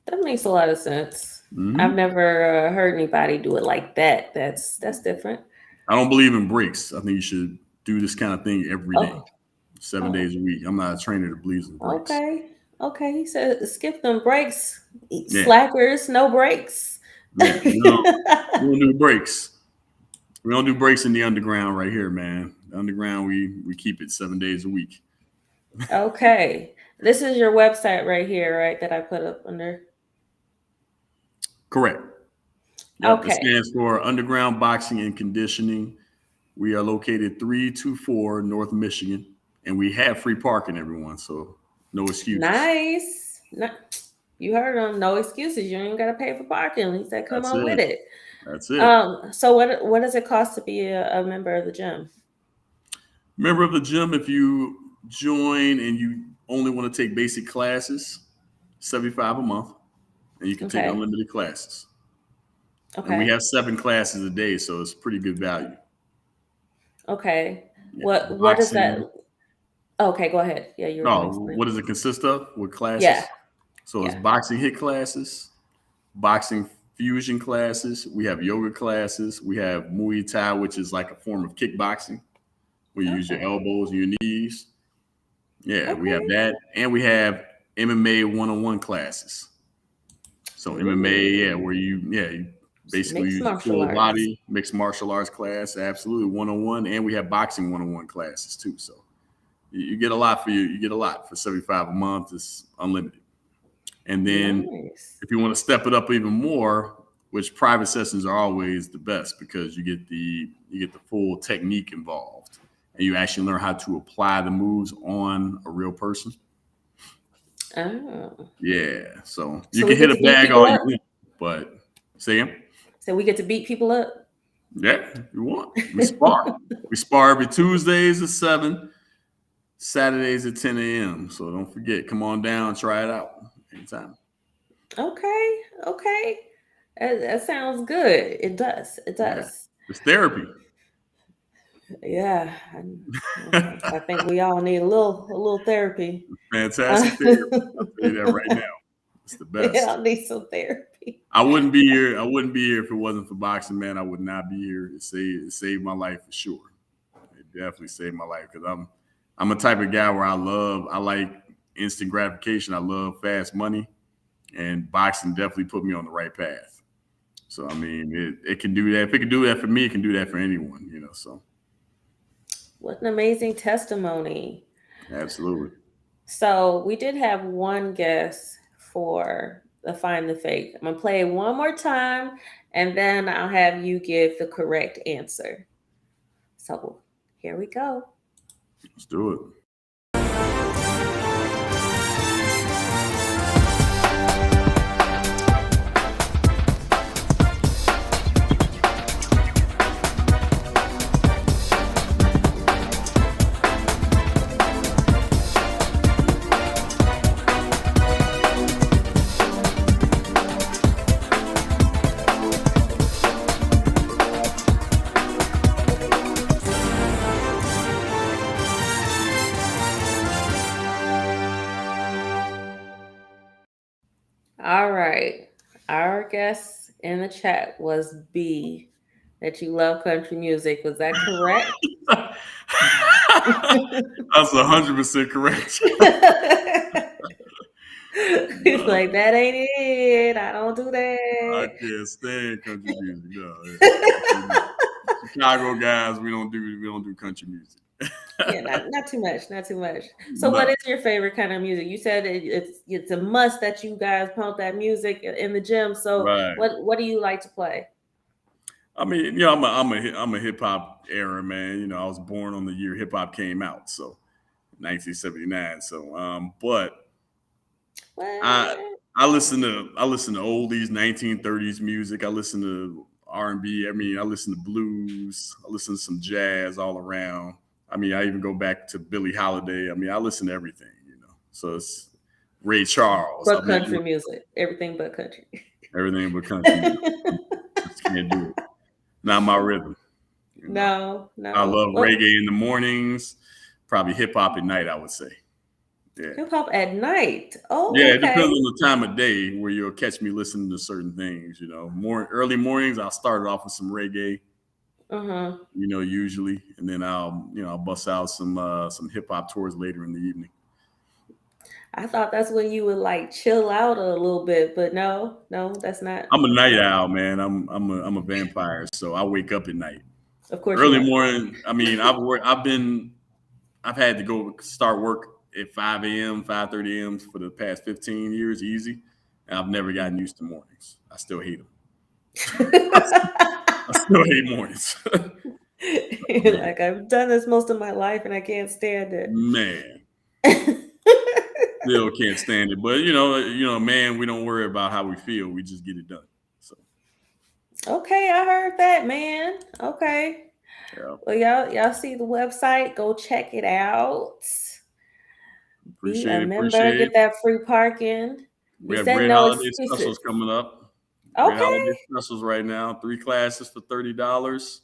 A: That makes a lot of sense. I've
B: Hmm.
A: never heard anybody do it like that. That's different.
B: I don't believe in breaks. I think you should do this kind of thing every day,
A: Oh,
B: 7 days
A: oh,
B: a week. I'm not a trainer that believes in breaks.
A: okay. Okay. He said skip them breaks.
B: Yeah,
A: Slackers, no breaks.
B: yeah. We don't do breaks. We don't do breaks in the underground right here, man. The underground, we keep it 7 days a week.
A: Okay. This is your website right here, right? That I put up under.
B: Correct. Yep. It
A: Okay.
B: stands for Underground Boxing and Conditioning. We are located 324 North Michigan, and we have free parking, everyone. So no excuses.
A: Nice. You heard him. No excuses. You ain't got to pay for parking. He said, come
B: That's
A: on with
B: it.
A: it.
B: That's it.
A: So what does it cost to be a member of the gym?
B: Member of the gym, if you join and you only want to take basic classes, 75 a month, and you can take
A: Okay.
B: unlimited classes. And we
A: Okay.
B: have 7 classes a day, so it's pretty good value.
A: Okay.
B: Yeah.
A: What is that?
B: Boxing.
A: Okay, go ahead. Yeah, you were gonna
B: No,
A: explain.
B: what does it consist of? What
A: Yeah.
B: classes? So it's
A: Yeah.
B: boxing hit classes, boxing fusion classes. We have yoga classes. We have Muay Thai, which is like a form of kickboxing where you use your
A: Oh,
B: elbows and your knees. Yeah, we have
A: okay.
B: that. And we have MMA one-on-one classes. So MMA, yeah,
A: Ooh.
B: where you basically
A: Mixed
B: use your
A: martial
B: full
A: arts.
B: body, mixed martial arts class, absolutely one-on-one. And we have boxing one-on-one classes too. So you get a lot you get a lot for 75 a month. It's unlimited. And then
A: Nice.
B: if you want to step it up even more, which private sessions are always the best because you get the full technique involved and you actually learn how to apply the moves on a real person.
A: Oh.
B: Yeah. So you
A: So we
B: can
A: get
B: hit a
A: to beat
B: bag
A: people
B: all you
A: up?
B: want, but say again.
A: So we get to beat people up?
B: Yeah, if you want. We spar. We spar every Tuesdays at 7, Saturdays at 10 a.m. So don't forget, come on down, try it out anytime.
A: Okay. Okay. That sounds good. It does. It
B: Yeah.
A: does.
B: It's therapy.
A: Yeah. I think we all need a little therapy.
B: Fantastic therapy. I'll tell you that right now. It's the
A: We
B: best.
A: all need some therapy.
B: I wouldn't be here. I wouldn't be here if it wasn't for boxing, man. I would not be here. It saved my life for sure. It definitely saved my life because I'm a type of guy where I like instant gratification. I love fast money, and boxing definitely put me on the right path. So I mean, it can do that. If it can do that for me, it can do that for anyone. So
A: What an amazing testimony.
B: absolutely.
A: So we did have one guess for the find the fake. I'm gonna play it one more time and then I'll have you give the correct answer. So here we go.
B: Let's do it.
A: All right. Our guess in the chat was B. that you love country music. Was that correct?
B: That's 100% correct.
A: He's like,
B: No,
A: that ain't it. I don't do
B: I
A: that.
B: can't stand country music. No, yeah. Chicago guys, we don't do country music.
A: Yeah, not too much, not too much. So, what
B: No,
A: is your favorite kind of music? You said it's a must that you guys pump that music in the gym. So,
B: right.
A: what do you like to play?
B: I mean, I'm a hip hop era man. I was born on the year hip hop came out, so 1979. So, but I
A: What?
B: I listen to oldies, 1930s music. I listen to R&B. I mean, I listen to blues. I listen to some jazz all around. I mean, I even go back to Billie Holiday. I mean, I listen to everything. So it's Ray Charles. I
A: But
B: mean,
A: country music, everything but country.
B: everything but country music. Just can't do it. Not my rhythm. You know,
A: No,
B: I
A: no.
B: love
A: Well,
B: reggae in the mornings. Probably hip hop at night. I would say. Yeah.
A: hip hop at night. Oh,
B: Yeah, it depends
A: okay.
B: on the time of day where you'll catch me listening to certain things. More early mornings, I'll start it off with some reggae.
A: Uh-huh.
B: Usually, and then I'll bust out some hip hop towards later in the evening.
A: I thought that's when you would like chill out a little bit, but no, no, that's not.
B: I'm a
A: That's
B: night
A: not.
B: owl, man. I'm a vampire, so I wake up at night.
A: Of course you
B: Early
A: are.
B: morning. I mean, I've had to go start work at 5 a.m., 5:30 a.m. for the past 15 years, easy, and I've never gotten used to mornings. I still hate them. I still hate mornings.
A: Like I've done this most of my life and I can't stand it.
B: Man, still can't stand it. But man, we don't worry about how we feel. We just get it done. So
A: Okay, I heard that, man. Okay.
B: yeah,
A: Well, y'all see the website, go check it out. Be a member,
B: appreciate
A: get
B: it.
A: that free parking.
B: We
A: He
B: have
A: said
B: great
A: no
B: holiday
A: excuses.
B: specials coming up. Great
A: Okay.
B: holiday specials right now. 3 classes for $30.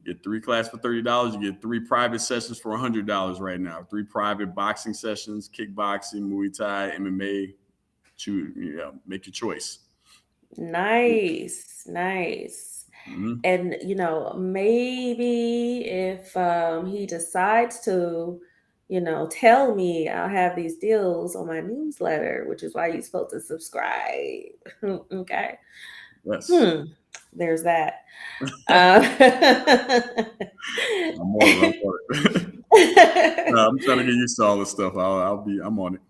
B: Get 3 classes for $30. You get 3 private sessions for $100 right now. 3 private boxing sessions, kickboxing, Muay Thai, MMA. Choose, make your choice.
A: Nice. Nice.
B: Mhm.
A: And maybe if he decides to, tell me, I'll have these deals on my newsletter, which is why you're supposed to subscribe. Okay.
B: Yes,
A: Hmm. There's that. Uh,
B: I'm on it. I'm on it. I'm trying to get used to all this stuff. I'm on it.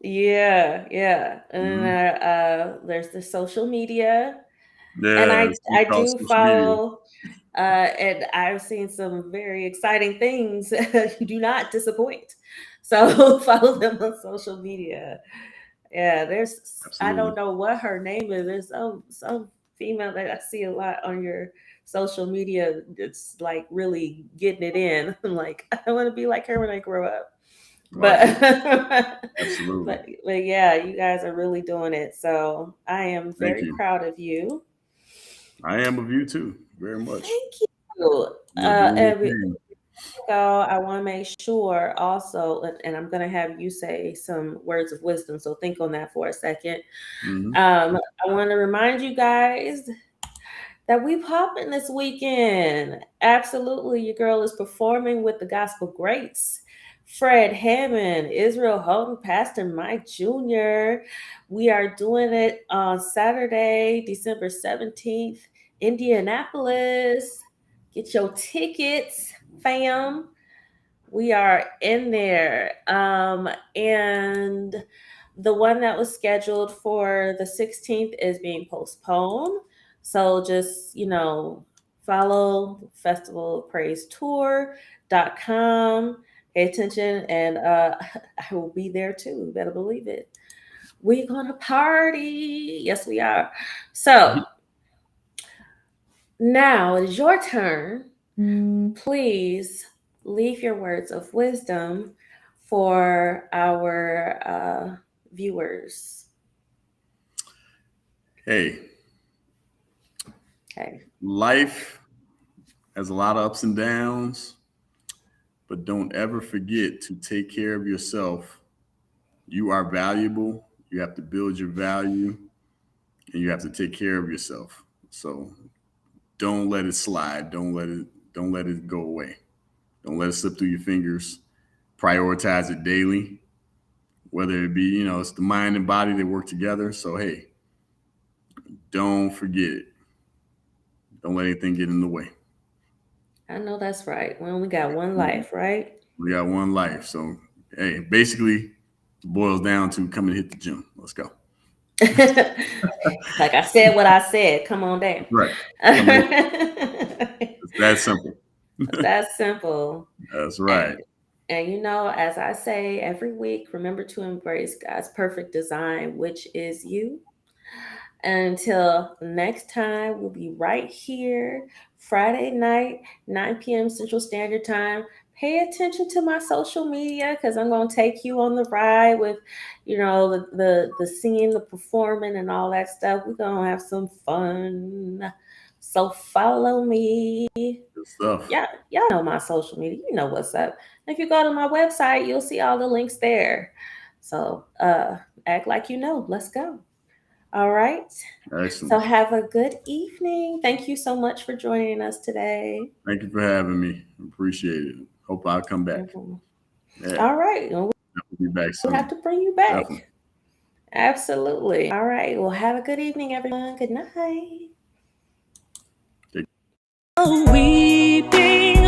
A: yeah, yeah. And
B: Mhm.
A: there's the social media, and
B: Yeah,
A: I
B: it's thing
A: I
B: called
A: do
B: social media.
A: follow, and I've seen some very exciting things. You do not disappoint. So follow them on social media. Yeah, I don't
B: Absolutely.
A: know what her name is. There's some female that I see a lot on your social media. It's like really getting it in. I'm like, I want to be like her when I grow up. But
B: Right. Absolutely.
A: but yeah, you guys are really doing it. So I am
B: Thank
A: very
B: you.
A: proud of you.
B: I am of you too, very much.
A: Thank you.
B: You're doing your
A: And
B: thing.
A: go, I want to make sure also, and I'm going to have you say some words of wisdom. So think on that for a second.
B: Hmm.
A: I want to remind you guys that we popping this weekend. Absolutely, your girl is performing with the gospel greats. Fred Hammond, Israel Houghton, Pastor Mike Jr. We are doing it on Saturday, December 17th, Indianapolis. Get your tickets, fam. We are in there. And the one that was scheduled for the 16th is being postponed. So just, follow Festival of Praise Tour.com. Pay attention, and I will be there too. You better believe it. We're going to party. Yes, we are. So now it is your turn. Please leave your words of wisdom for our viewers.
B: Hey,
A: Okay.
B: life has a lot of ups and downs, but don't ever forget to take care of yourself. You are valuable. You have to build your value, and you have to take care of yourself. So don't let it slide. Don't let it go away. Don't let it slip through your fingers. Prioritize it daily, whether it be, it's the mind and body that work together. So hey, don't forget it. Don't let anything get in the way.
A: I know that's right. We only got one life, right?
B: We got one life. So hey, basically it boils down to come and hit the gym. Let's go.
A: Like I said what I said. Come on down.
B: That's right. Come and hit. It's that simple.
A: That's simple.
B: That's
A: And
B: right.
A: as I say every week, remember to embrace God's perfect design, which is you. Until next time, we'll be right here Friday night, 9 p.m. Central Standard Time. Pay attention to my social media because I'm going to take you on the ride with, the singing, the performing, and all that stuff. We're going to have some fun. So follow me.
B: Good stuff.
A: Yeah, y'all know my social media. You know what's up. If you go to my website, you'll see all the links there. So act like you know. Let's go. All right. So
B: Excellent.
A: have a good evening. Thank you so much for joining us today.
B: Thank you for having me. Appreciate it. Hope I'll come back.
A: Mhm.
B: Yeah,
A: All right. Well,
B: we'll be back
A: we'll have
B: soon.
A: to bring you back.
B: Definitely.
A: Absolutely. All right. Well, have a good evening, everyone. Good night.
B: Take
A: Weeping